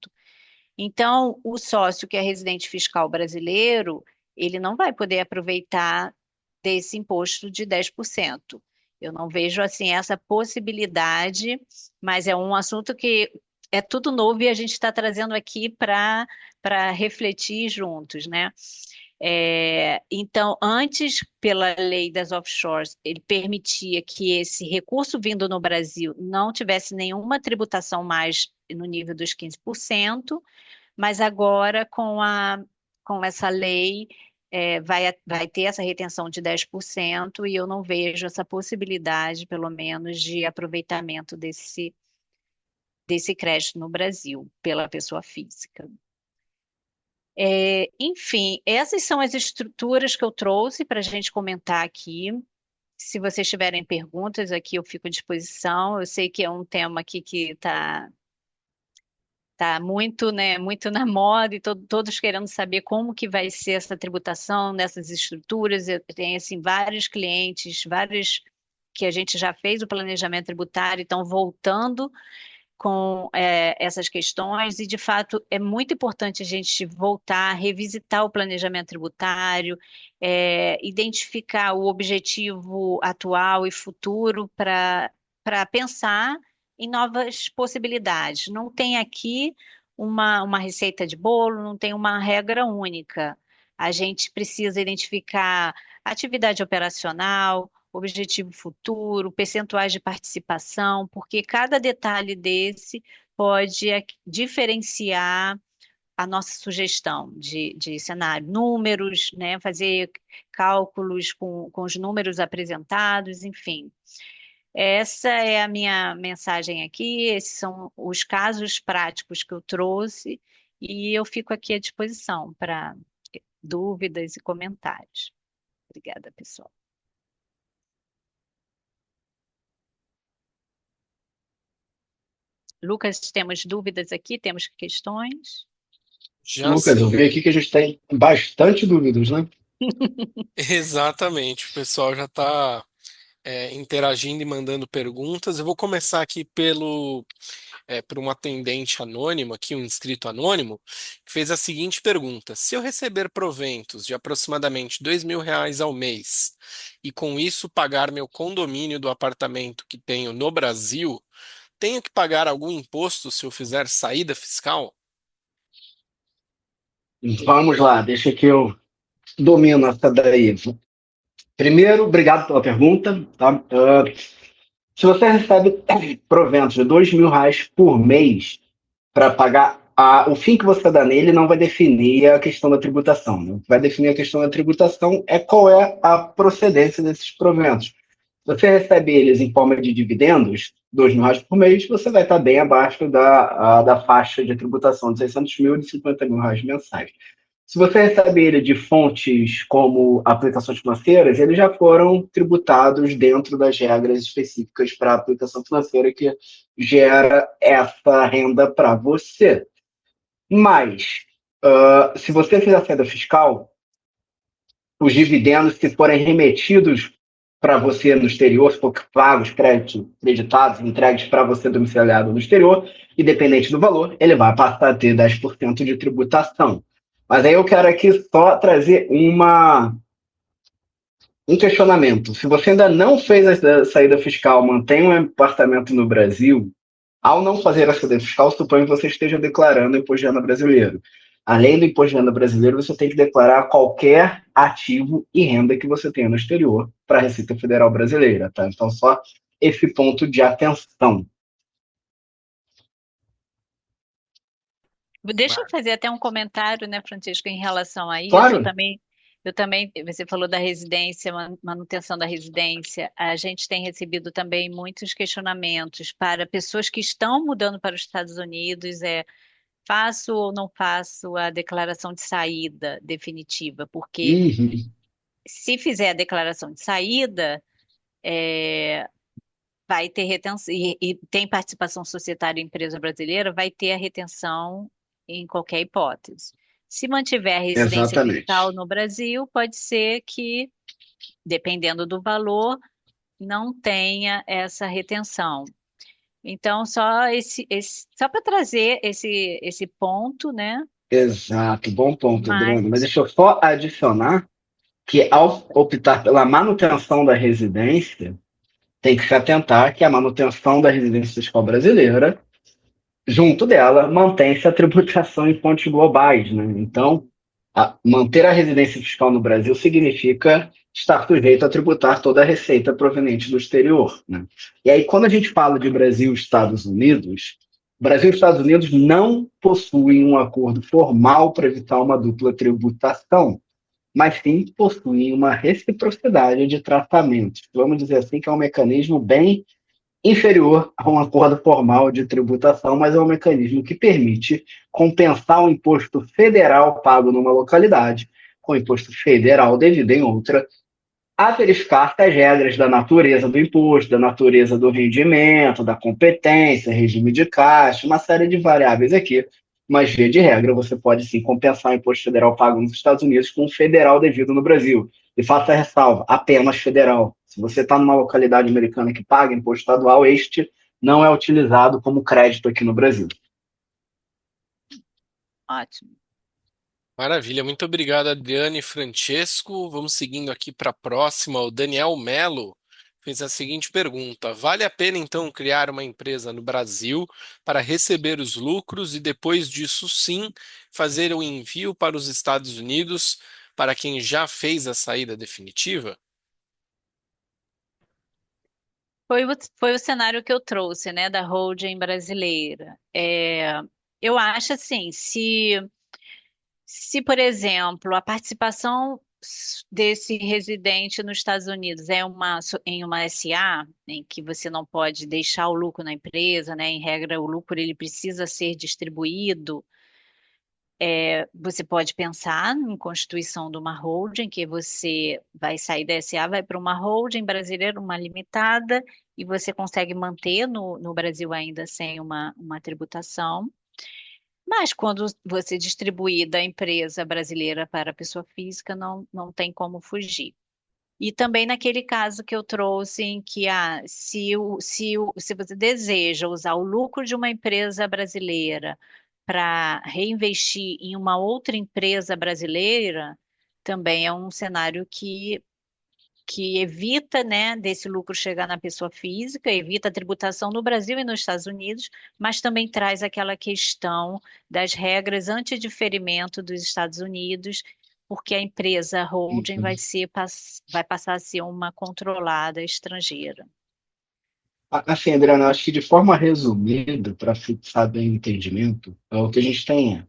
Então, o sócio que é residente fiscal brasileiro, ele não vai poder aproveitar desse imposto de 10%. Eu não vejo assim essa possibilidade, mas é um assunto que é tudo novo e a gente está trazendo aqui para refletir juntos, né? Então, antes, pela lei das offshores, ele permitia que esse recurso vindo no Brasil não tivesse nenhuma tributação mais no nível dos 15%, mas agora com essa lei vai ter essa retenção de 10% e eu não vejo essa possibilidade, pelo menos, de aproveitamento desse crédito no Brasil pela pessoa física. Enfim, essas são as estruturas que eu trouxe para a gente comentar aqui. Se vocês tiverem perguntas aqui, eu fico à disposição. Eu sei que é um tema aqui que tá muito, né, muito na moda e todos querendo saber como que vai ser essa tributação nessas estruturas. Eu tenho assim vários clientes, vários que a gente já fez o planejamento tributário, estão voltando com essas questões e, de fato, é muito importante a gente voltar, revisitar o planejamento tributário, identificar o objetivo atual e futuro para pensar em novas possibilidades. Não tem aqui uma receita de bolo, não tem uma regra única. A gente precisa identificar atividade operacional, objetivo futuro, percentuais de participação, porque cada detalhe desse pode diferenciar a nossa sugestão de cenário, números, né, fazer cálculos com os números apresentados, enfim. Essa é a minha mensagem aqui, esses são os casos práticos que eu trouxe e eu fico aqui à disposição para dúvidas e comentários. Obrigada, pessoal. Lucas, temos dúvidas aqui? Temos questões? Lucas, eu vi aqui que a gente tem bastante dúvidas, né? Exatamente, o pessoal já está interagindo e mandando perguntas. Eu vou começar aqui por um atendente anônimo, aqui um inscrito anônimo, que fez a seguinte pergunta: se eu receber proventos de aproximadamente R$ 2.000 ao mês e com isso pagar meu condomínio do apartamento que tenho no Brasil, tenho que pagar algum imposto se eu fizer saída fiscal? Vamos lá, deixa que eu domino essa daí. Primeiro, obrigado pela pergunta. Tá? Se você recebe proventos de R$ 2.000 por mês para pagar o fim que você dá nele, não vai definir a questão da tributação. Né? O que vai definir a questão da tributação é qual é a procedência desses proventos. Se você recebe eles em forma de dividendos, R$ 2.000 por mês, você vai estar bem abaixo da faixa de tributação de 600 mil e de R$ 50 mil mensais. Se você recebe ele de fontes como aplicações financeiras, eles já foram tributados dentro das regras específicas para a aplicação financeira que gera essa renda para você. Mas, se você fizer saída fiscal, os dividendos, se forem remetidos para você no exterior, se for pagos, creditados, entregues para você domiciliado no exterior, independente do valor, ele vai passar a ter 10% de tributação. Mas aí eu quero aqui só trazer um questionamento. Se você ainda não fez a saída fiscal, mantém um apartamento no Brasil, ao não fazer a saída fiscal, suponho que você esteja declarando o imposto de renda brasileiro. Além do imposto de renda brasileiro, você tem que declarar qualquer ativo e renda que você tenha no exterior para a Receita Federal Brasileira, tá? Então, só esse ponto de atenção. Deixa eu fazer até um comentário, né, Francisco, em relação a isso. Claro. Eu também, você falou da residência, manutenção da residência. A gente tem recebido também muitos questionamentos para pessoas que estão mudando para os Estados Unidos, faço ou não faço a declaração de saída definitiva? Porque se fizer a declaração de saída, vai ter retenção, e tem participação societária em empresa brasileira, vai ter a retenção em qualquer hipótese. Se mantiver a residência fiscal no Brasil, pode ser que, dependendo do valor, não tenha essa retenção. Então, só para trazer esse ponto, né? Exato, bom ponto, Adriano. Mas deixa eu só adicionar que, ao optar pela manutenção da residência, tem que se atentar que a manutenção da residência fiscal brasileira, junto dela, mantém-se a tributação em fontes globais, né? Então, manter a residência fiscal no Brasil significa estar sujeito a tributar toda a receita proveniente do exterior, né? E aí, quando a gente fala de Brasil e Estados Unidos, Brasil e Estados Unidos não possuem um acordo formal para evitar uma dupla tributação, mas sim possuem uma reciprocidade de tratamento. Vamos dizer assim que é um mecanismo bem inferior a um acordo formal de tributação, mas é um mecanismo que permite compensar o imposto federal pago numa localidade com o imposto federal devido em outra, a verificar se as regras da natureza do imposto, da natureza do rendimento, da competência, regime de caixa, uma série de variáveis aqui, mas via de regra você pode sim compensar o imposto federal pago nos Estados Unidos com o federal devido no Brasil. E faça a ressalva, apenas federal. Se você está numa localidade americana que paga imposto estadual, este não é utilizado como crédito aqui no Brasil. Ótimo. Maravilha, muito obrigado, Adriane e Francesco. Vamos seguindo aqui para a próxima. O Daniel Melo fez a seguinte pergunta: vale a pena então criar uma empresa no Brasil para receber os lucros e depois disso sim fazer o envio para os Estados Unidos para quem já fez a saída definitiva? Foi o cenário que eu trouxe, né, da holding brasileira. Eu acho assim, se, por exemplo, a participação desse residente nos Estados Unidos em uma SA, em que você não pode deixar o lucro na empresa, né? Em regra, o lucro ele precisa ser distribuído. Você pode pensar em constituição de uma holding, que você vai sair da SA, vai para uma holding brasileira, uma limitada, e você consegue manter no Brasil ainda sem uma tributação. Mas quando você distribuir da empresa brasileira para a pessoa física, não tem como fugir. E também naquele caso que eu trouxe, em que se você deseja usar o lucro de uma empresa brasileira para reinvestir em uma outra empresa brasileira, também é um cenário que evita, né, desse lucro chegar na pessoa física, evita a tributação no Brasil e nos Estados Unidos, mas também traz aquela questão das regras antidiferimento dos Estados Unidos, porque a empresa holding vai passar a ser uma controlada estrangeira. Assim, Adriana, eu acho que de forma resumida, para fixar bem o entendimento, o que a gente tem é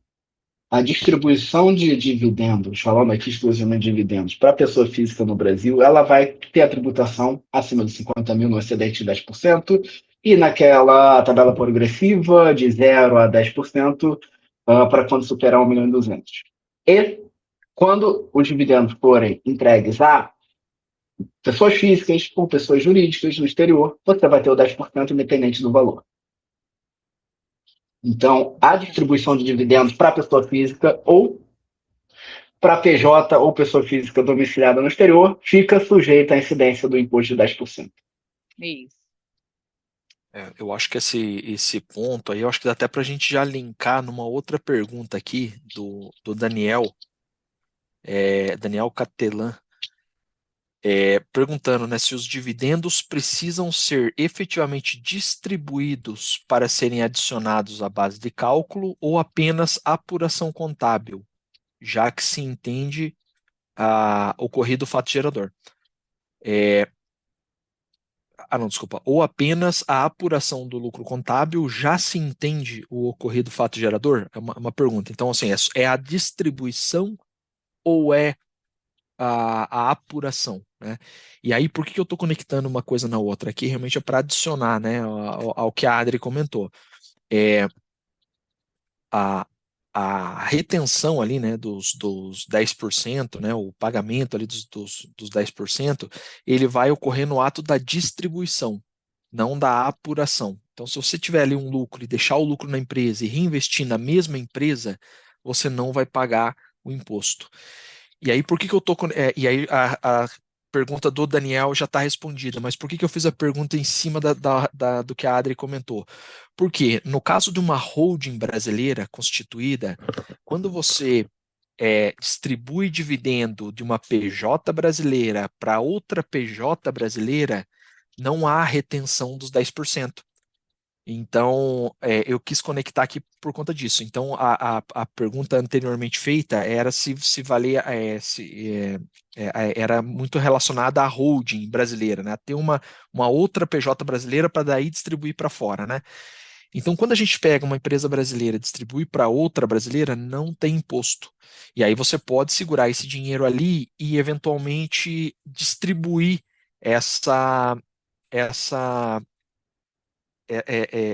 a distribuição de dividendos, falando aqui exclusivamente de dividendos, para a pessoa física no Brasil, ela vai ter a tributação acima de 50 mil no excedente de 10%, e naquela tabela progressiva de 0 a 10% para quando superar 1,2 milhão. E quando os dividendos forem entregues a pessoas físicas ou pessoas jurídicas no exterior, você vai ter o 10% independente do valor. Então, a distribuição de dividendos para pessoa física ou para PJ ou pessoa física domiciliada no exterior fica sujeita à incidência do imposto de 10%. Isso. Eu acho que esse ponto aí, eu acho que dá até para a gente já linkar numa outra pergunta aqui do Daniel, Daniel Catelan, perguntando, né, se os dividendos precisam ser efetivamente distribuídos para serem adicionados à base de cálculo ou apenas apuração contábil, já que se entende ocorrido o fato gerador. Não, desculpa. Ou apenas a apuração do lucro contábil já se entende o ocorrido fato gerador? É uma pergunta. Então, assim, é a distribuição ou é a apuração, né? E aí, por que eu estou conectando uma coisa na outra? Aqui realmente é para adicionar, né, ao que a Adri comentou. A, a retenção ali, né, dos 10%, né, o pagamento ali dos 10%, ele vai ocorrer no ato da distribuição, não da apuração. Então, se você tiver ali um lucro e deixar o lucro na empresa e reinvestir na mesma empresa, você não vai pagar o imposto. E aí, por que que eu tô. E aí, a pergunta do Daniel já está respondida, mas por que que eu fiz a pergunta em cima do que a Adri comentou? Porque, no caso de uma holding brasileira constituída, quando você distribui dividendo de uma PJ brasileira para outra PJ brasileira, não há retenção dos 10%. Então, eu quis conectar aqui por conta disso. Então, a pergunta anteriormente feita era se valia, era muito relacionada à holding brasileira, né? Ter uma outra PJ brasileira para daí distribuir para fora, né? Então, quando a gente pega uma empresa brasileira e distribui para outra brasileira, não tem imposto. E aí você pode segurar esse dinheiro ali e eventualmente distribuir essa essa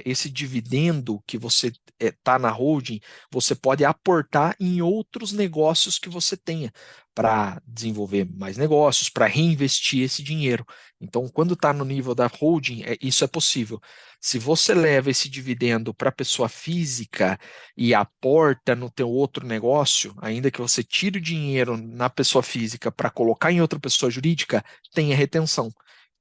esse dividendo que você está na holding, você pode aportar em outros negócios que você tenha para desenvolver mais negócios, para reinvestir esse dinheiro. Então, quando está no nível da holding, isso é possível. Se você leva esse dividendo para a pessoa física e aporta no teu outro negócio, ainda que você tire o dinheiro na pessoa física para colocar em outra pessoa jurídica, tem a retenção.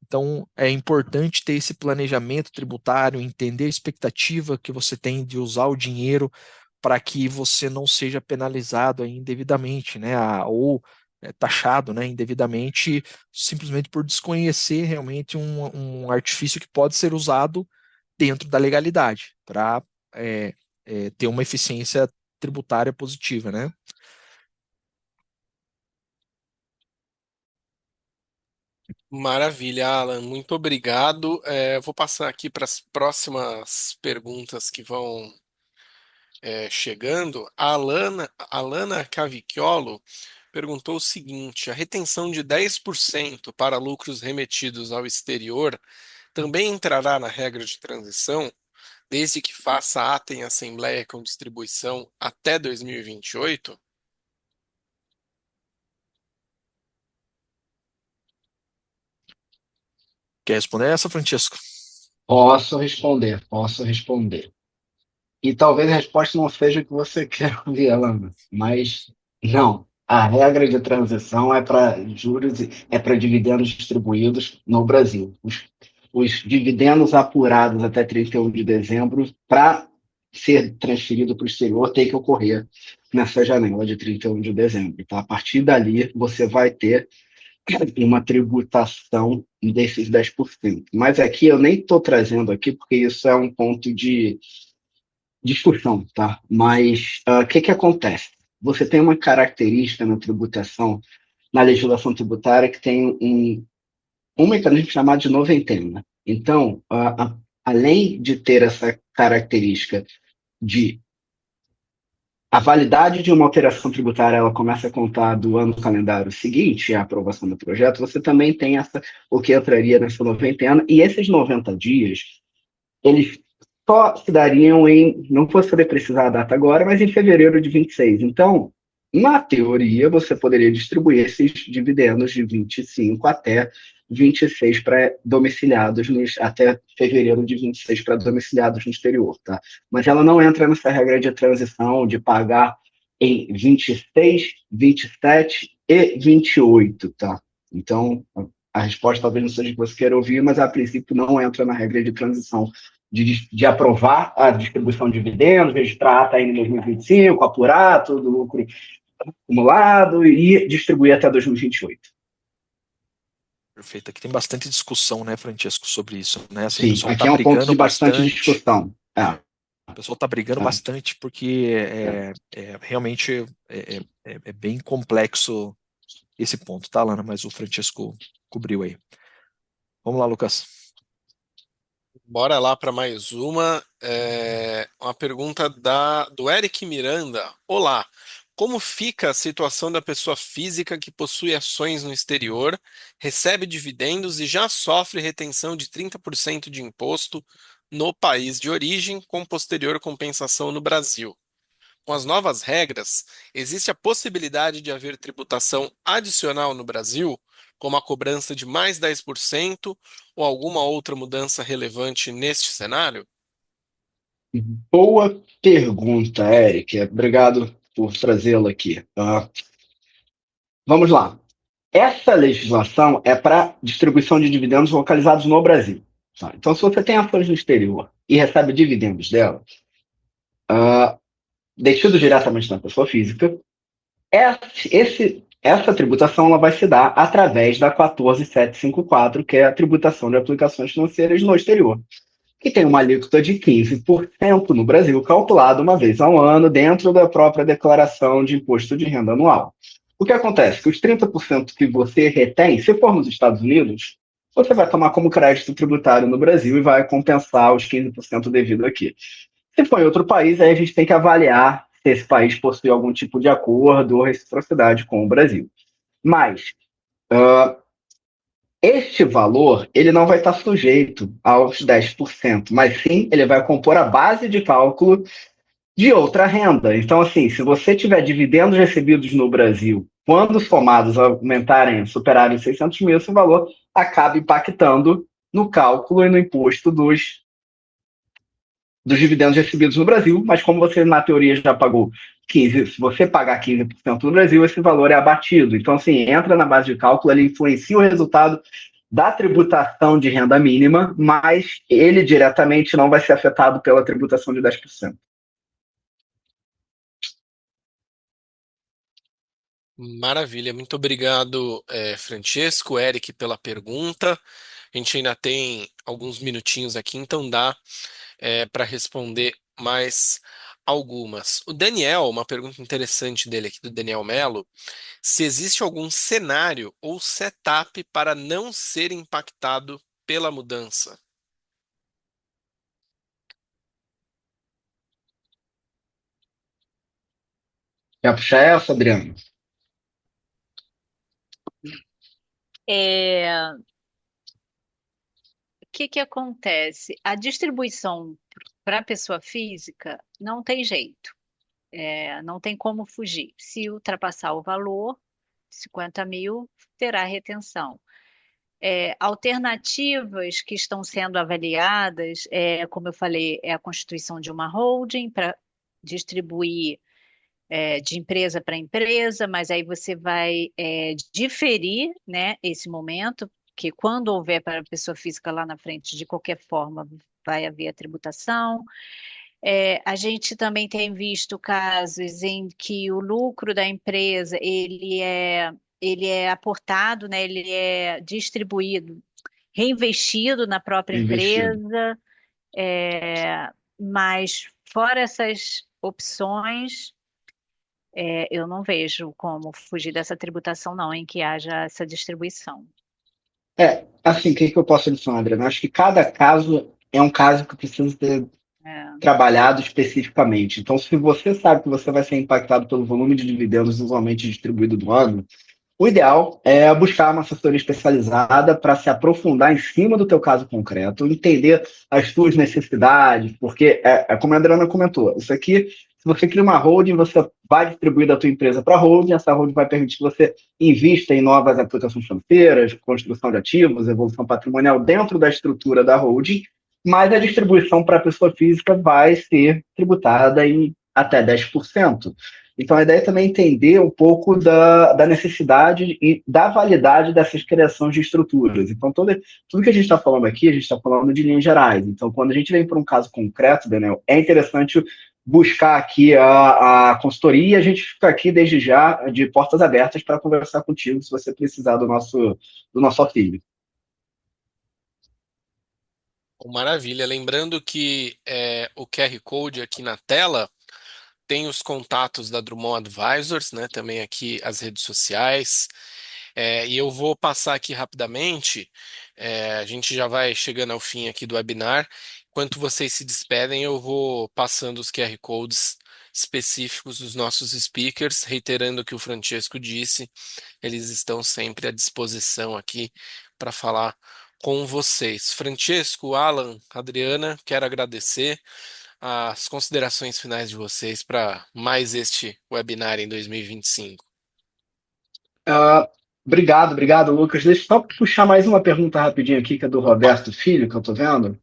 Então, é importante ter esse planejamento tributário, entender a expectativa que você tem de usar o dinheiro para que você não seja penalizado aí indevidamente, né? Taxado, né, indevidamente, simplesmente por desconhecer realmente um artifício que pode ser usado dentro da legalidade para ter uma eficiência tributária positiva, né? Maravilha, Alan. Muito obrigado. Vou passar aqui para as próximas perguntas que vão chegando. A Alana Cavicchiolo perguntou o seguinte: a retenção de 10% para lucros remetidos ao exterior também entrará na regra de transição, desde que faça ata em assembleia com distribuição até 2028? Quer responder essa, Francisco? Posso responder, posso responder. E talvez a resposta não seja o que você quer ouvir, Alana, mas não. A regra de transição é para juros, é para dividendos distribuídos no Brasil. Os dividendos apurados até 31 de dezembro, para ser transferido para o exterior, tem que ocorrer nessa janela de 31 de dezembro. Tá? A partir dali, você vai ter uma tributação desses 10%. Mas aqui eu nem estou trazendo aqui, porque isso é um ponto de discussão, tá? Mas o que acontece? Você tem uma característica na tributação, na legislação tributária, que tem um mecanismo chamado de noventena. Então, além de ter essa característica de a validade de uma alteração tributária, ela começa a contar do ano calendário seguinte, a aprovação do projeto, você também tem o que entraria nessa noventena, e esses 90 dias, eles só se dariam não vou saber precisar a data agora, mas em fevereiro de 26. Então, na teoria, você poderia distribuir esses dividendos de 25 até 26 para domiciliados, até fevereiro de 26 para domiciliados no exterior, tá? Mas ela não entra nessa regra de transição de pagar em 26, 27 e 28, tá? Então, a resposta talvez não seja que você queira ouvir, mas a princípio não entra na regra de transição de aprovar a distribuição de dividendos, registrar a ata em 2025, apurar todo o lucro acumulado e distribuir até 2028. Perfeito. Aqui tem bastante discussão, né, Francisco, sobre isso, né? Assim, o Sim, pessoal aqui está é um ponto brigando de bastante bastante. discussão. O pessoal está brigando bastante porque realmente é bem complexo esse ponto, tá, Lana? Mas o Francisco cobriu aí. Vamos lá, Lucas. Bora lá para mais uma. Uma pergunta do Eric Miranda. Olá, como fica a situação da pessoa física que possui ações no exterior, recebe dividendos e já sofre retenção de 30% de imposto no país de origem, com posterior compensação no Brasil? Com as novas regras, existe a possibilidade de haver tributação adicional no Brasil, como a cobrança de mais 10% ou alguma outra mudança relevante neste cenário? Boa pergunta, Eric. Obrigado por trazê-la aqui. Vamos lá. Essa legislação é para distribuição de dividendos localizados no Brasil. Tá? Então, se você tem ações no exterior e recebe dividendos dela, detido diretamente na pessoa física, esse Essa tributação ela vai se dar através da 14754, que é a tributação de aplicações financeiras no exterior, que tem uma alíquota de 15% no Brasil, calculada uma vez ao ano dentro da própria declaração de imposto de renda anual. O que acontece? Que os 30% que você retém, se for nos Estados Unidos, você vai tomar como crédito tributário no Brasil e vai compensar os 15% devido aqui. Se for em outro país, aí a gente tem que avaliar se esse país possui algum tipo de acordo ou reciprocidade com o Brasil. Mas este valor ele não vai estar sujeito aos 10%, mas sim ele vai compor a base de cálculo de outra renda. Então, assim, se você tiver dividendos recebidos no Brasil, quando somados aumentarem, superarem 600 mil, esse valor acaba impactando no cálculo e no imposto dos dividendos recebidos no Brasil, mas como você, na teoria, já pagou 15%, se você pagar 15% no Brasil, esse valor é abatido. Então, assim, entra na base de cálculo, ele influencia o resultado da tributação de renda mínima, mas ele diretamente não vai ser afetado pela tributação de 10%. Maravilha, muito obrigado, Francesco, Eric, pela pergunta. A gente ainda tem alguns minutinhos aqui, então dá para responder mais algumas. O Daniel, uma pergunta interessante dele aqui, do Daniel Melo, se existe algum cenário ou setup para não ser impactado pela mudança. Quer puxar essa, Adriano? O que que acontece? A distribuição para a pessoa física não tem jeito, não tem como fugir. Se ultrapassar o valor, 50 mil, terá retenção. Alternativas que estão sendo avaliadas, como eu falei, é a constituição de uma holding para distribuir de empresa para empresa, mas aí você vai diferir, né, esse momento, que quando houver para a pessoa física lá na frente, de qualquer forma, vai haver a tributação. A gente também tem visto casos em que o lucro da empresa ele é aportado, né, ele é distribuído, reinvestido na própria Investido. empresa, mas fora essas opções, eu não vejo como fugir dessa tributação, não, em que haja essa distribuição. Assim, o que eu posso adicionar, Adriano? Acho que cada caso é um caso que precisa ser É, trabalhado especificamente. Então, se você sabe que você vai ser impactado pelo volume de dividendos usualmente distribuído do ano, o ideal é buscar uma assessoria especializada para se aprofundar em cima do teu caso concreto, entender as tuas necessidades, porque como a Adriana comentou, isso aqui, se você cria uma holding, você vai distribuir da tua empresa para a holding, essa holding vai permitir que você invista em novas aplicações financeiras, construção de ativos, evolução patrimonial dentro da estrutura da holding, mas a distribuição para a pessoa física vai ser tributada em até 10%. Então, a ideia é também entender um pouco da necessidade e da validade dessas criações de estruturas. Então, tudo que a gente está falando aqui, a gente está falando de linhas gerais. Então, quando a gente vem para um caso concreto, Daniel, é interessante buscar aqui a consultoria e a gente fica aqui desde já de portas abertas para conversar contigo se você precisar do nosso auxílio. Maravilha. Lembrando que o QR Code aqui na tela tem os contatos da Drummond Advisors, né? Também aqui as redes sociais. E eu vou passar aqui rapidamente. A gente já vai chegando ao fim aqui do webinar. Enquanto vocês se despedem, eu vou passando os QR Codes específicos dos nossos speakers, reiterando o que o Francesco disse. Eles estão sempre à disposição aqui para falar com vocês. Francesco, Alan, Adriana, quero agradecer as considerações finais de vocês para mais este webinar em 2025. Obrigado, Lucas. Deixa eu só puxar mais uma pergunta rapidinho aqui, que é do Roberto Filho, que eu estou vendo,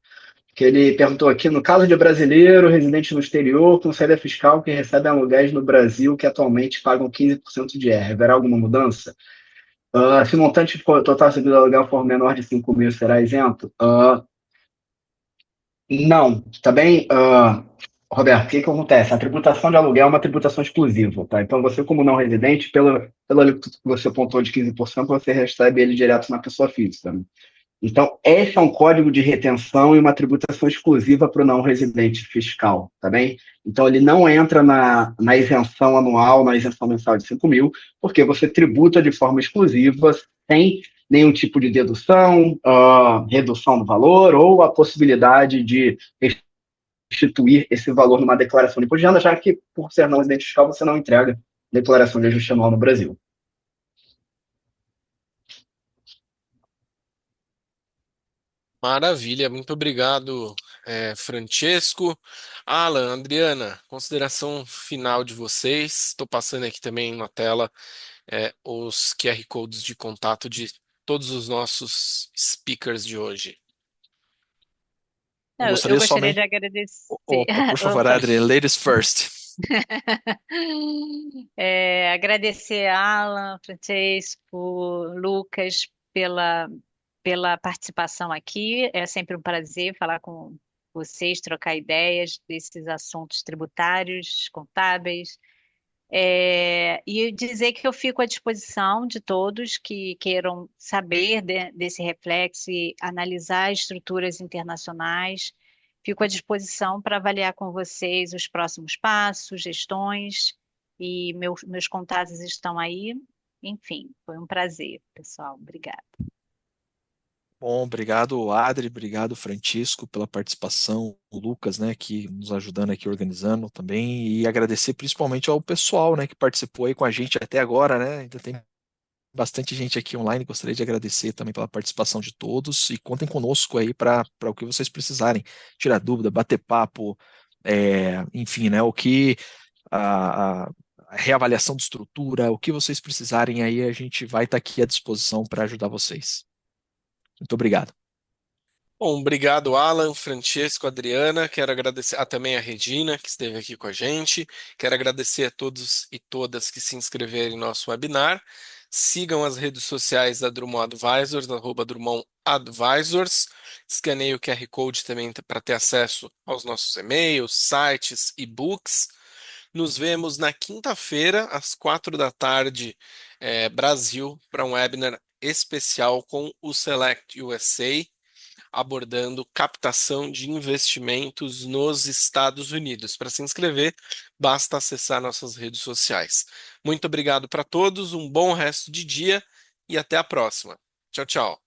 que ele perguntou aqui, no caso de brasileiro residente no exterior, com saída fiscal que recebe aluguéis no Brasil que atualmente pagam 15% de IR, haverá alguma mudança? Se o montante total recebido do aluguel for menor de 5 mil, será isento? Não, tá bem? Roberto, o que que acontece? A tributação de aluguel é uma tributação exclusiva, tá? Então, você, como não residente, pelo alíquota que você pontuou de 15%, você recebe ele direto na pessoa física, né? Então, esse é um código de retenção e uma tributação exclusiva para o não residente fiscal, tá bem? Então, ele não entra na isenção anual, na isenção mensal de 5 mil, porque você tributa de forma exclusiva, sem nenhum tipo de dedução, redução do valor ou a possibilidade de restituir esse valor numa declaração de imposto de renda, já que, por ser não residente fiscal, você não entrega declaração de ajuste anual no Brasil. Maravilha, muito obrigado, Francesco. Alan, Adriana, consideração final de vocês. Estou passando aqui também na tela os QR Codes de contato de todos os nossos speakers de hoje. Eu Eu gostaria gostaria somente. de agradecer. Opa, por favor, Opa. Adri, ladies first. Agradecer a Alan, Francesco, Lucas pela participação aqui. É sempre um prazer falar com vocês, trocar ideias desses assuntos tributários, contábeis. E dizer que eu fico à disposição de todos que queiram saber desse reflexo e analisar estruturas internacionais. Fico à disposição para avaliar com vocês os próximos passos, sugestões, e meus contatos estão aí. Enfim, foi um prazer, pessoal. Obrigada. Bom, obrigado, Adri, obrigado, Francisco, pela participação, o Lucas, né, que nos ajudando aqui, organizando também, e agradecer principalmente ao pessoal, né, que participou aí com a gente até agora, né, ainda tem bastante gente aqui online, gostaria de agradecer também pela participação de todos, e contem conosco aí para o que vocês precisarem, tirar dúvida, bater papo, enfim, né, o que a reavaliação de estrutura, o que vocês precisarem aí, a gente vai estar aqui à disposição para ajudar vocês. Muito obrigado. Bom, obrigado, Alan, Francesco, Adriana. Quero agradecer também a Regina, que esteve aqui com a gente. Quero agradecer a todos e todas que se inscreveram em nosso webinar. Sigam as redes sociais da Drummond Advisors, @Drummond Advisors. Escaneie o QR Code também para ter acesso aos nossos e-mails, sites, e-books. Nos vemos na quinta-feira, às 4 da tarde, Brasil, para um webinar especial com o Select USA, abordando captação de investimentos nos Estados Unidos. Para se inscrever, basta acessar nossas redes sociais. Muito obrigado para todos, um bom resto de dia e até a próxima. Tchau, tchau.